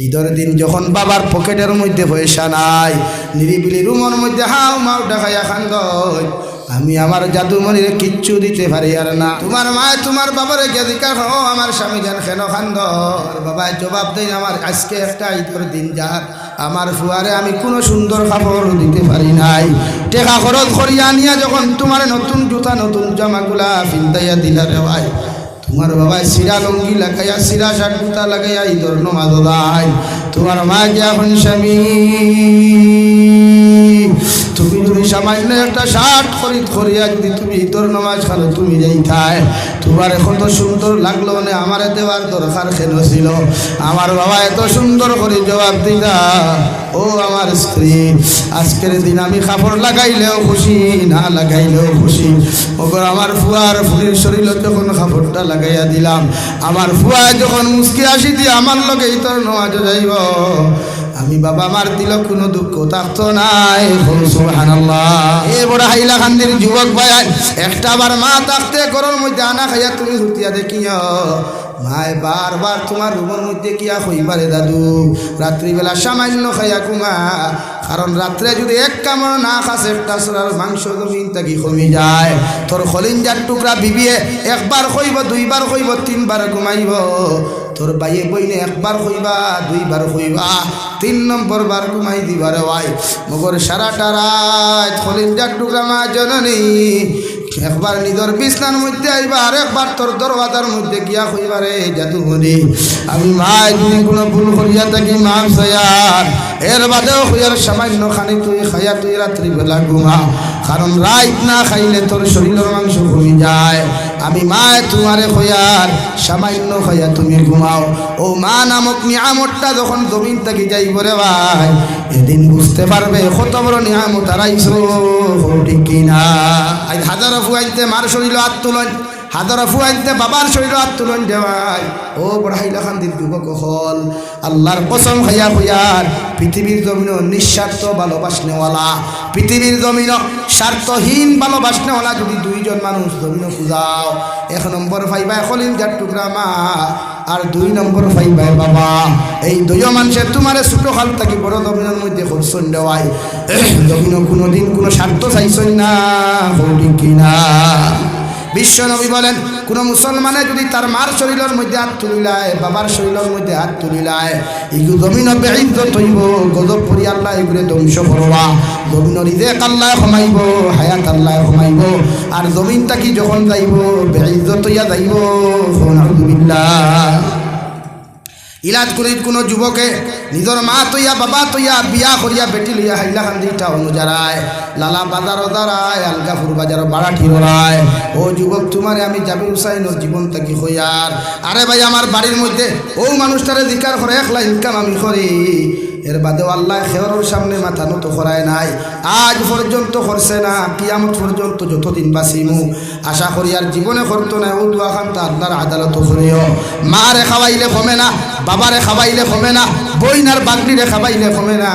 ঈদের দিন যখন বাবার পকেটের মধ্যে পয়সা নাই, নিরিবিলি রুমের মধ্যে হাও মাও ডাকাইয়া খান্দয়, আমি আমার জাদুমণির কিচ্ছু দিতে পারি আর না। তোমার মায় তোমার বাবারে গিয়ে জিজ্ঞাসা করো আমার স্বামী যান কেন খান্দর? বাবায় জবাব দেয় আমার আজকে একটা ঈদের দিন যার আমার ফুয়ারে আমি কোনো সুন্দর খাবার দিতে পারি নাই। টেকা খরচ করিয়া নিয়া যখন তোমার নতুন জুতা নতুন জামাগুলা ফিন্দাইয়া দিলা রে ভাই, তোমার বাবায় সিরা লঙ্গি লাগাইয়া সিরা শার্ট জুতা লাগাইয়া ঈদের নমাজ দায়। তোমার মা গিয়া এখন স্বামী তুমি যদি সামান্য একটা শার্ট খরিদ করিয়া যদি তুমি ঈদের নামাজ খালো তুমি যাইতায়, তোমার কত সুন্দর লাগলো না আমারে দেওয়ার দরকার কেন ছিল? আমার বাবা এত সুন্দর করে জবাব দিলা, ও আমার স্ত্রী আজকের দিন আমি কাপড় লাগাইলেও খুশি না লাগাইলেও খুশি। ওপর আমার ফুয়ার ফুলির শরীর যখন কাপড়টা লাগাইয়া দিলাম, আমার ফুয়া যখন মুসকি আসি দিয়ে আমার লগে ঈদের নামাজ যাইব, আমি বাবা আমার দিল কোনো দুঃখ থাকতো নাই। সুবহানাল্লাহ। এ বড় হাইলাকান্দির যুবক ভাই, একটা আবার মা থাকতে ঘরের মধ্যে আনা খাইয়া তুমি হুতিয়া দেখিও, মায় বারবার তোমার রুমের মধ্যে কিয়া হইবারে দাদু রাত্রিবেলা সামান্য খাইয়া কুমা, কারণ রাত্রে যদি এক কামড় না খাস একটা সোনার মাংস জমিন থাকি কমি যায়, তোর খলিঞ্জার টুকরা বিবিয়ে একবার কইব দুইবার কইব তিনবার ঘুমাইব, তোর বাইয়ে বইনে একবার কইবা দুইবার কইবা তিন নম্বর বার ঘুমাই দিবার ভাই। মগর সারাটা রাত খলিঞ্জার টুকরা মা জননী একবার নিজের বিছনার মধ্যে আইবা আর একবার তোর দরওয়াজার মধ্যে গিয়া কইবারে জাদুমণি আমি মায় যদি কোনো ভুল করিয়া থাকি মাফ চাইয়ার, এর বাদেও হইয়ার সামান্য খানি তুই খাইয়া তুই রাত্রিবেলা ঘুমা, কারণ রাত না খাইলে তোর শরীরের মাংস কমে যায়। আমি মায় তোমারে হইয়ার সামান্য খাইয়া তুমি ঘুমাও। ও মা নামক নিয়ামতটা যখন জমিন থাকি যাইব রে ভাই, এদিন বুঝতে পারবে কত বড় নিয়ামত হারাইছো, ঠিক কিনা? আজ হাজার ফুয়াইতে মার শরীর হাত তুলন, হাজার ফুয়াইতে বাবার শরীর হাত তুলন দেওয়াই। ও বড় হাইলাকান্দির যুবক হল আল্লাহর কসম খাইয়া হইয়ার পৃথিবীর জমিন নিঃস্বার্থ ভালোবাসনেওয়ালা, পৃথিবীর জমিন স্বার্থহীন ভালোবাসনেওয়ালা যদি দুইজন মানুষ জমিন খুঁজাও, এক নম্বর পাইবাই খলিঞ্জার টুকরা মা আর দুই নম্বর পাইবাই বাবা। এই দুই মানুষের তোমারে ছোট খাল থাকি বড় জমিনের মধ্যে খরচন দেওয়াই, জমিন কোনোদিন কোনো স্বার্থ চাইছই না, ঠিক কিনা? বিশ্বনবী বলেন কোন মুসলমানে যদি তার মার শরীরের মধ্যে হাত তুলিলায় বাবার শরীরের মধ্যে হাত তুলিলায়, এগুলো জমিন বেইজ্জত হইব, গজব পরি আল্লাহ এগুলো ধ্বংস করবা, জমিনের রিজেক আল্লাহ কমাইব, হায়াত আল্লাহ কমাইব, আর জমিনটা কি যখন যাইব বেইজ্জত হইয়া যাইব। আলহামদুলিল্লাহ। ইলাজ করি কোনো যুবকে নিজের মা তৈয়া বাবা তৈয়া বিয়া করিয়া বেটি লইয়া হাইলাকান্দি টাউন যারায়, লালা বাজারও দাঁড়ায়, আলগাপুর বাজারও বাড়াঠি রায়। ও যুবক তোমারে আমি জাবির হুসাইনের জীবন থাকি হইয়ার, আরে ভাই আমার বাড়ির মধ্যে ও মানুষটারে জিকার করে একলা ইনকাম আমি করি, এর বাদেও আল্লাহ খেয়রের সামনে মাথা নত করায় নাই, আজ পর্যন্ত করছে না, কিয়ামত পর্যন্ত যতদিন বাঁচিমু আশা করি আর জীবনে করতো না। ও দোয়া খান তা আল্লাহর আদালত করিও। মারে খাওয়াইলে কমে না, বাবারে খাওয়াইলে কমে না, বইনার বাগড়িরে খাওয়াইলে কমে না,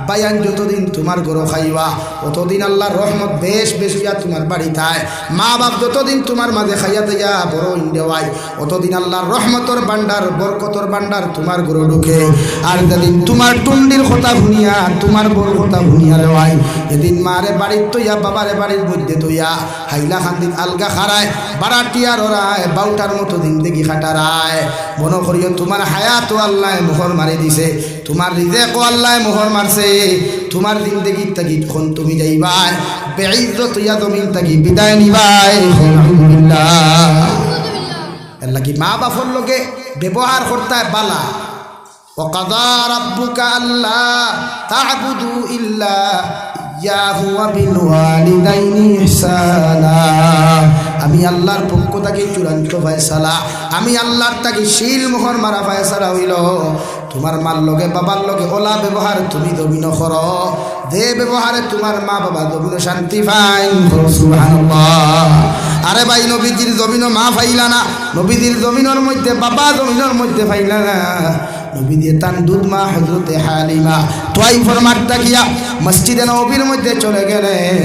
বায়ান যতদিন তোমার গরো খাইবা ততদিন আল্লাহর রহমত বেশ বেশ হইয়া তোমার বাড়ি থায়। মা বাপ যতদিন তোমার মাঝে খাইয়া দিয়া বড় ইন্দেওয়াই অতদিন আল্লাহর রহমতর বান্ডার বরকতর বান্ডার তোমার গরো ঢুকে। আর যেদিন তোমার টুন্ডির কথা ভুনিয়া তোমার বড় কথা ভুনিয়া রেওয়াই, এদিন মারে বাড়ির তৈয়া বাবারে বাড়ির মধ্যে তৈয়া হাইলাকান্দি আলগা খারায় বারাটিয়ার ওরায় বাউটার মতো জিন্দেগি খাটারায়। মনে করিও তোমার হায়াত আল্লাহ মোহর মারি দিছে, তোমার রিজেক আল্লাহ মোহর মারছে, তোমার জিন্দেগি থাকি তখন তুমি যাইবাই বেইজ্জত ইয়া জমিন থাকি বিদায় নিবাই। আলহামদুলিল্লাহ। আল্লাহ কি মা বাপর লোকে ব্যবহার করতে বালা। ওয়াকাযা রাব্বুকা আল্লা তা'বুদু ইল্লা ইয়াহু ওয়া বিল ওয়ালিদাইনি ইহসানা। আমি আল্লাহর পক্ষ থেকে চূড়ান্ত ফয়সালা, আমি আল্লাহর থেকে শিল মোহর মারা ফয়সালা হইল তোমার মার লগে বাবার লগে ওলা ব্যবহার তুমি জমিন করো, যে ব্যবহারে তোমার মা বাবা জমিন শান্তি পাই। সুবহানাল্লাহ। আরে ভাই নবীজির জমিনও মা ফাইলা না, নবীজির জমিনের মধ্যে বাবা জমিনের মধ্যে ফাইলা না, নবী দিয়ে তান দুধ মা হযরতে হালিমা তোয়াইফের মাঠটা গিয়া মসজিদে নববীর মধ্যে চলে গেলেন।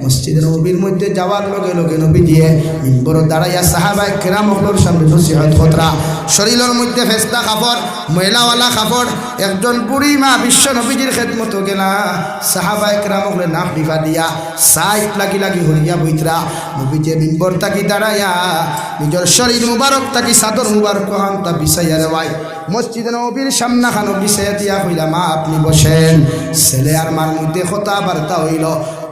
মসজিদের নবীর মধ্যে যাওয়ার লগে লগে নবী দিয়ে মিম্বর দাঁড়াইয়া সাহাবায়ে কেরাম হলোর সামনে নসিহত খতরা শরীরের মধ্যে ফেস্তা কাপড় ময়লাওয়ালা কাপড় একজন বুড়ি মা বিশ্ব নবীজির খেদমত গেলা সাহাবায়ে কেরাম হলে নাক ডিফা দিয়া সাইট লাগি লাগি হরিয়া বইতরা নবীজি মিম্বর তাকি দাঁড়াইয়া নিজের শরীর মুবারক তাকি চাদর মুবারক হান্তা বিছাইয়া দেওয়াই মসজিদের নবীর সামনা খানো বিছাইয়া দিয়া কইলা মা আপনি বসেন ছেলে আর মার মধ্যে কথাবার্তা হইল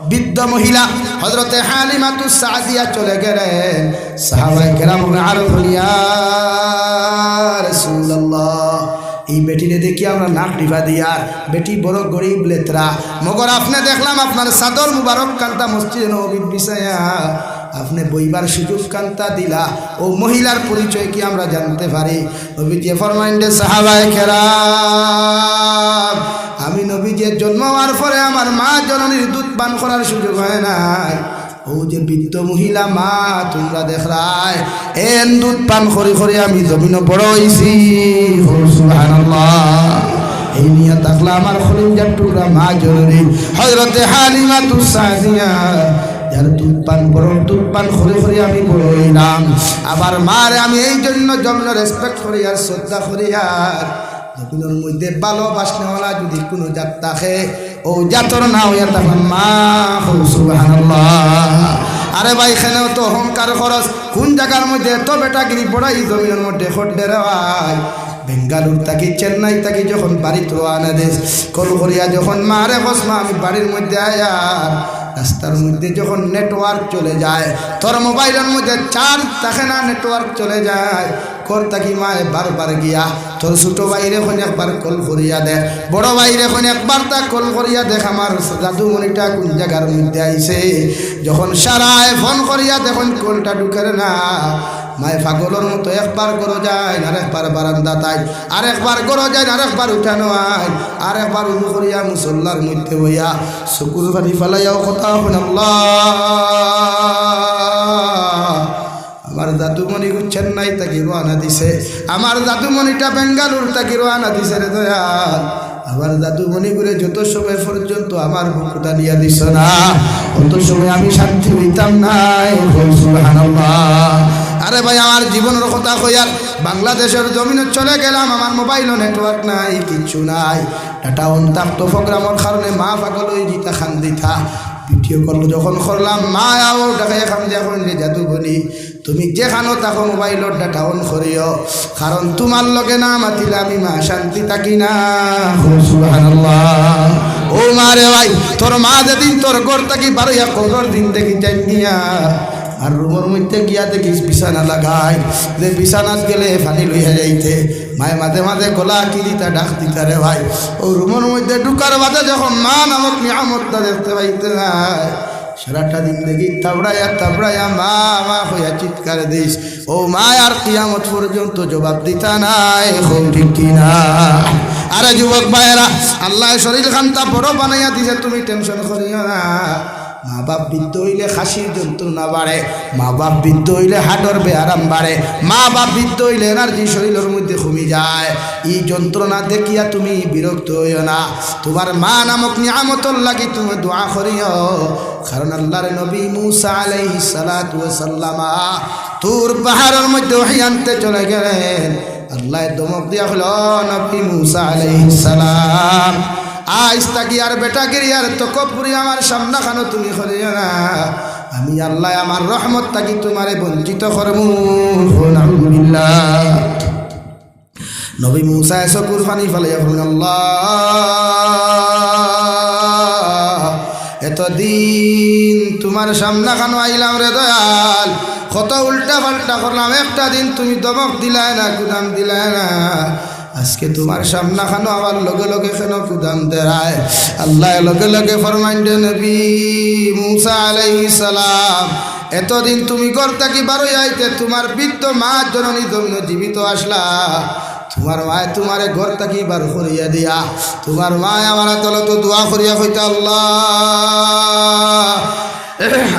বৃদ্ধ মহিলা হযরতে হালিমাতুস সাদিয়া চলে গেলেন সাহাবায়ে কেরাম আর বলিয়া রাসূলুল্লাহ এই বেটিরে দেখি আমরা নাক ডিফা দিয়ার বেটি বড় গরিব লেতরা মগর আপনি দেখলাম আপনার চাদর মুবারক কান্তা মসজিদে নববীর বিছায়া আপনি বইবার সুযোগ কান্তা দিলা ও মহিলার পরিচয় কি আমরা জানতে পারি নবীজি ফরমাইলেন সাহাবায়ে কেরাম আমি নবীজির জন্ম হওয়ার পরে আমার মা জননীর দুধ পান করার সুযোগ হয় নাই ও যে বৃদ্ধ মহিলা মা তোমরা দেখরাই এন দুধ পান করি করি আমি জমিন বড় হইছি সুবহানাল্লাহ এই নিয়ে থাকলে আমার খলিজার টুকরা মা জননী হযরতে হালিমাতুস সাদিয়া যার দুধ পান বড় দুধ পান করি করি আমি বড় হইলাম আবার মারে আমি এই জন্য জন্ম রেসপেক্ট করি আর শ্রদ্ধা করি আর জমিনের মধ্যে ভালোবাসনেওয়ালা যদি কোনো জাত থাকে ও জাতর না হইয়া তখন মা সুবহানাল্লাহ আরে ভাই এখানেও তো অহংকার খরচ কোন জায়গার মধ্যে এত বেটাগিরি পড়াই জমিনের মধ্যে খড্ডে ভাই বেঙ্গালুর থাকি চেন্নাই থাকি যখন বাড়িতে রওনা দেশ কল করিয়া যখন মারে বসমা আমি বাড়ির মধ্যে আয়া রাস্তার মধ্যে যখন নেটওয়ার্ক চলে যায় তোর মোবাইলের মধ্যে চার্জ থাকে না নেটওয়ার্ক চলে যায় কর থাকি মায়ে বারবার গিয়া তোর ছোট ভাইরে এখন একবার কল করিয়া দেখ বড় ভাইরে এখন একবার তা কল করিয়া দেখ আমার জাদুমণিটা কোন জায়গার মধ্যে আইছে যখন সারায় ফোন করিয়া দেখুন কলটা ঢুকের না মায়ে পাগলের মতো একবার গরো যায় আর একবার বারান্দা তাই আর একবার গরো যায় আর একবার উঠানো হয় আর একবার উঠু করিয়া মুসল্লার মধ্যে বইয়া চকুর পানি ফেলাইয়াও কথা শুন আল্লাহ আমার জাদুমণি চেন্নাই থাকি রওনা দিছে আমার জাদুমণিটা বেঙ্গালুর থাকি রওনা দিছে রে দয়াল আমার জাদুমণি করে যত সময় পর্যন্ত আমার বুকুটা নিয়ে দিছ না অত সময় আমি শান্তি হইতাম নাই সুবহানাল্লাহ আরে ভাই আমার জীবনের কথা কইয়ার বাংলাদেশের জমিনে চলে গেলাম আমার মোবাইলও নেটওয়ার্ক নাই কিচ্ছু নাই ডাটা অন থাকতো প্রোগ্রামের কারণে মা পাগল হয়ে জিতা খান দিতা ভিডিও কল যখন করলাম মা আও ডাকে খান দিয়া কইলে জাদুমণি তুমি যেখানো থাকো মোবাইলের ডাটা অন করিও কারণ তোমার লগে না মাতিলে আমি মা শান্তি থাকি না সুবহানাল্লাহ ও মা রে ভাই তোর মা যেদিন তোর ঘর থাকি বারোয়া কবর দিন দেখি যাই নিয়া আর রুমের মধ্যে গিয়া দেখিস বিছানা লাগাই যে বিছানাত গেলে পানি লইয়া যাইতে মায়ে মাঝে মাঝে গলা কি দিতা ডাক দিতা রে ভাই ও রুমের মধ্যে ঢুকার বাদে যখন মা নামক নিয়ামতটা দেখতে পাইতে নাই সারাটা দিন দেখি তাবড়াইয়া মা মা হইয়া চিৎকার দিস ও মা আর কিয়ামত পর্যন্ত জবাব দিতা নাই ঠিক কিনা আরে যুবক ভাইয়েরা আল্লাহ শরীর খান্তা বড় বানাইয়া দিছে তুমি টেনশন করিও না মা বাপ বৃদ্ধ হইলে খাসির যন্ত্রণা বাড়ে মা বাপ বৃদ্ধ হইলে হাড়ের বেআরাম বাড়ে মা বাপ বৃদ্ধ হইলে এনার্জি শরীরের মধ্যে কমে যায় এই যন্ত্রণা দেখিয়া তুমি বিরক্ত হইও না তোমার মা নামক নিয়ামতর লাগি তুমি দোয়া করিও কারণ আল্লাহর নবী মুসা আলাইহিস সালাতু ওয়াস সালাম তুর পাহাড়ের মধ্যে ওহী আনতে চলে গেলেন আল্লাহ দমক দিয়া হলো নবী মুসা আলাইহিস সালাম আজ তাকি আর বেটাগিরি আর তকব্বুরি আমার সামনা খানো তুমি করিও না আমি আল্লাহ আমার রহমত তাকি তোমারে বঞ্চিত করমু আলহামদুলিল্লাহ নবী মুসা চকুর পানি ফেলাইয়া বলেন আল্লাহ এতদিন তোমার সামনা খানো আইলাম রে দয়াল কত উল্টা পাল্টা করলাম একটা দিন তুমি দমক দিলাই না কুদাম দিলাই না আজকে তোমার সামনা খানো আমার লগে লগে কেন কুদাম দেয় আল্লাহ লগে লগে ফরমাইন নবী মুসা আলাইহিস সালাম এতদিন তুমি ঘর থাকি বারোই আইতে তোমার বৃদ্ধ মা জননী জমিন জীবিত আসলা তোমার মায় তোমারে ঘর থাকি বার করিয়া দিয়া তোমার মায় আমার তল তো দোয়া করিয়া কইতা আল্লাহ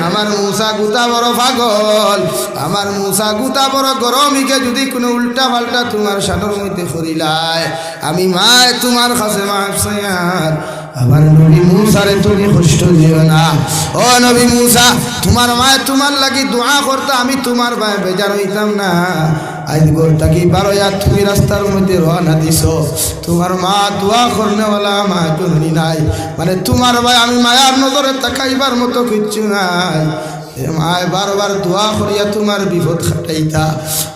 আমার মুসা গুতা বড় পাগল আমার মুসা গুতা বড় গরমিকে যদি কোনো উল্টা পাল্টা তোমার সাদর মধ্যে করিলায় আমি মায় তোমার কাছে মাফ চাইয়ার আমার নবী মুসারে তুমি কষ্ট দিও না। ও নবী মুসা, তোমার মায় তোমার লাগি দোয়া করতে আমি তোমার ভাই বেজার হইতাম না। আজ গোরটা কি বারোয়া তুমি রাস্তার মধ্যে রওনা দিছ, তোমার মা দোয়া করনেওয়ালা মা জননী নাই, মানে তোমার ভাই আমি মায়ার নজরে তাকাইবার মতো কিচ্ছু নাই। মায় বারবার দোয়া করিয়া তোমার বিপদ খাটাইতা।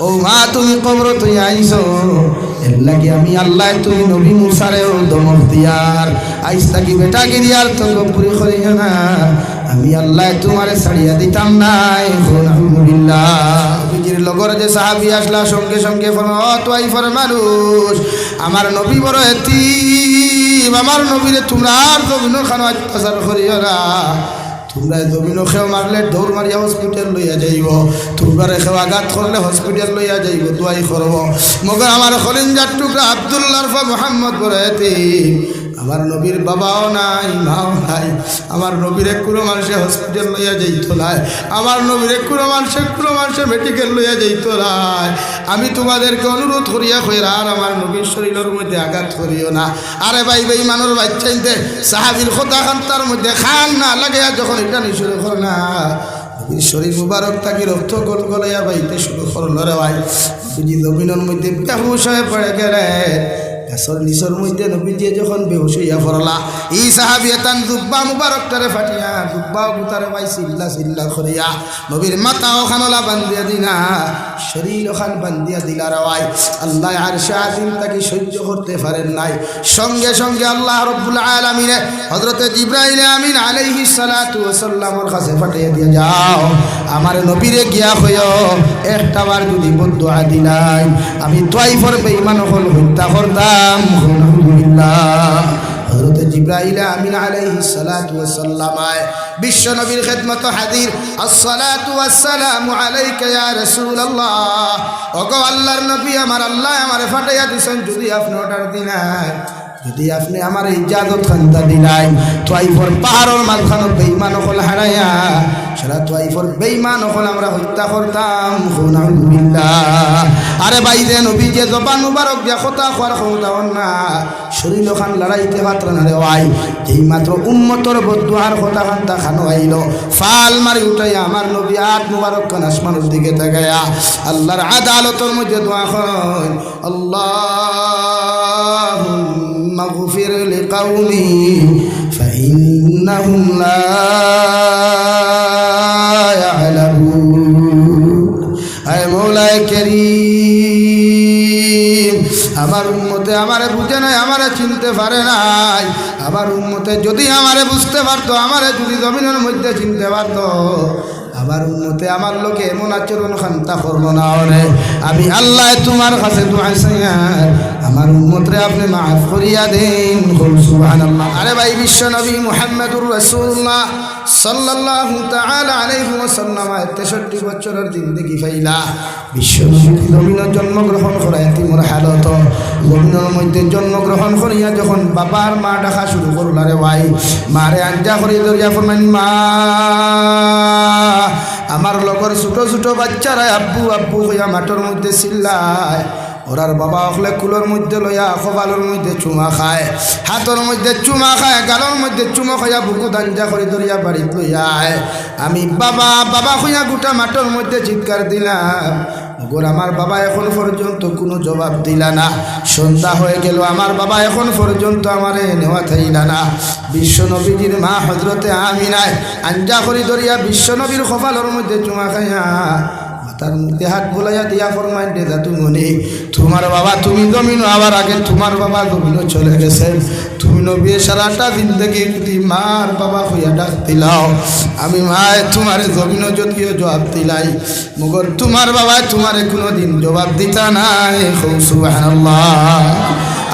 ও মা তুমি কবর তুই আইস, এর লাগে আমি আল্লাহ তুমি নবী মুসারেও দমক দিয়ার আইস থাকি বেটা গিরিয়ার তো গপুরি করিও না, আমি আল্লাহ তোমারে ছাড়িয়া দিতাম নাই। আলহামদুলিল্লাহ। নবীজির লগর যে সাহাবী আসলা সঙ্গে সঙ্গে তোয়াইফার মানুষ, আমার নবী বড় এতিম, আমার নবীরে তোমরা আর জমিন খানো অত্যাচার করিও না। তোমরা জমিন খেও মারলে দৌড় মারিয়া হসপিটাল লইয়া যাইব, তোমরা খেও আঘাত করলে হসপিটাল লইয়া যাইব, দোয়াই করব। মগর আমার খলিঞ্জার টুকরা আব্দুল্লাহ মোহাম্মদ বড় এতিম, আমার নবীর বাবাও নাই মাও নাই, আমার নবীর কোনো মানুষে হসপিটাল লইয়া যাইত নাই, আমার নবীর কোনো মানুষে মেডিকেল লইয়া যাইত নাই। আমি তোমাদেরকে অনুরোধ করিয়া কইরা আর আমার নবীর শরীরের মধ্যে আঘাত করিও না। আরে ভাই ভাই মানুষ বাচ্চাইতে সাহাবীর কথা খান্তার মধ্যে খান না লাগে, যখন এটা নিশুরু কর না নবীর শরীর মুবারক থাকি রক্ত গোল গলাইয়া বাইতে শুরু করল রে ভাই। বুঝি জমিনের মধ্যে বেহুশ হয়ে পড়ে গেলে গাছর নিচর মধ্যে নবীজি যখন বেহুশ হইয়া পড়লা, এই সাহাবী তান জুব্বা মুবারকটারে ফাটিয়া জুব্বা গুতারে ভাই চিল্লা চিল্লা করিয়া নবীর মাথা ওখানলা বান্ধিয়া দিনা, শরীর ওখান বান্ধিয়া দিলা রে ভাই। আল্লাহ আরশে আজিম তাকে সহ্য করতে পারেন নাই, সঙ্গে সঙ্গে আল্লাহ রব্বুল আলামিনে হযরতে জিবরাইল আমিন আলাইহিস সালাতু ওয়াস সালামের কাছে পাঠিয়ে দিয়ে যাও, আমার নবীরে গিয়া কইও একটা বার যদি বদুয়া দিলাই আমি তাইফের বেঈমান হল হত্যা করতাম। আলহামদুলিল্লাহ। হযরতে জিবরাইল আমিন আলাইহিস সালাতু ওয়াস সালাম বিশ্ব নবীর খিদমত হাজির। আসসালাতু ওয়াসসালামু আলাইকা ইয়া রাসূলুল্লাহ। ওগো আল্লাহর নবী, আমার আল্লাহ আমারে ফাটাইয়া দিছেন, যদি আপনি অর্ডার দিনাই, যদি আপনি আমার ইজাজত খান্তা দিলাই, তাইফের পাহাড়ের মাঝখানে বেঈমান হল হারাইয়া সারা তাইফের বেঈমান হল আমরা হত্যা করতাম। আলহামদুলিল্লাহ। আরে ভাই যে নবী যে জবান মুবারক দিয়া কথা কওয়ার ক্ষমতা না, শরীর খান লড়াইতে পাত্র না রে ভাই। যেই মাত্র উম্মতর বদুয়ার কথা খান্তা খানো আইল, ফাল মারি উঠাইয়া আমার নবী আট মুবারক খান আসমানের দিকে তাকায়া আল্লাহর আদালতের মধ্যে দোয়া করেন, আল্লাহুম্মা গফির লিকাউমি ফাইন্নাহুম লা আয় মৌলায়ে কারীম, আমার উম্মতে আমারে বুঝে নাই, আমারে চিনতে পারে নাই। আমার উম্মতে যদি আমারে বুঝতে পারতো, আমারে যদি জমিনের মধ্যে চিনতে পারতো, আমার উম্মতে আমার লোকে এমন আচরণ খান্তা করলো না। ওরে আমি আল্লাহ তোমার কাছে দোয়া চাই, আমার উম্মতরে আপনি মাফ করিয়া দেন। সুবহানাল্লাহ। আরে ভাই বিশ্ব নবী মুহাম্মদুর রাসূলুল্লাহ সাল্লাল্লাহু তাআলা আলাইহি ওয়াসাল্লাম 63 বছরের জিন্দেগি পাইলা। বিশ্ব নবী জমিনে জন্মগ্রহণ করা এতিমের হালত, জমিনের মধ্যে জন্মগ্রহণ করিয়া যখন বাবার মা ডাকা শুরু করলা রে ভাই, মারে আঞ্জা করে ধরিয়া ফরমাইন, মা আমার লগর ছোট ছোট বাচ্চারা আব্বু আব্বু হইয়া মাঠের মধ্যে চিল্লায়। ওরার বাবা হলে কুলোর মধ্যে লইয়া কপালের মধ্যে চুমা খায়, হাতের মধ্যে চুমা খায়, গালের মধ্যে চুমা খাইয়া বুকু দাঞ্জা করে ধরিয়া বাড়িত লইয়ায়। আমি বাবা বাবা হইয়া গোটা মাঠের মধ্যে চিৎকার দিলাম, গোর আমার বাবা এখন পর্যন্ত কোনো জবাব দিলা না। সন্ধ্যা হয়ে গেল, আমার বাবা এখন পর্যন্ত আমারে নেওয়া থাইলা না। বিশ্বনবীজির মা হযরতে আমিনায় আঞ্জা করি ধরিয়া বিশ্বনবীর কপালের মধ্যে চুমা খাইয়া তার মধ্যে হাত বোলাইয়া দিয়া ফরমাইন, দে দাদুমণি, তোমার বাবা তুমি জমিন আবার আগে তোমার বাবা জমিনও চলে গেছেন, তুমি নবী সারাটা জিন্দগি যদি মার বাবা হইয়া ডাক দিলাও, আমি মায় তোমার জমিনও যদিও জবাব দিলাই, মগর তোমার বাবায় তোমারে কোনোদিন জবাব দিতা নাই। সুবহানাল্লাহ।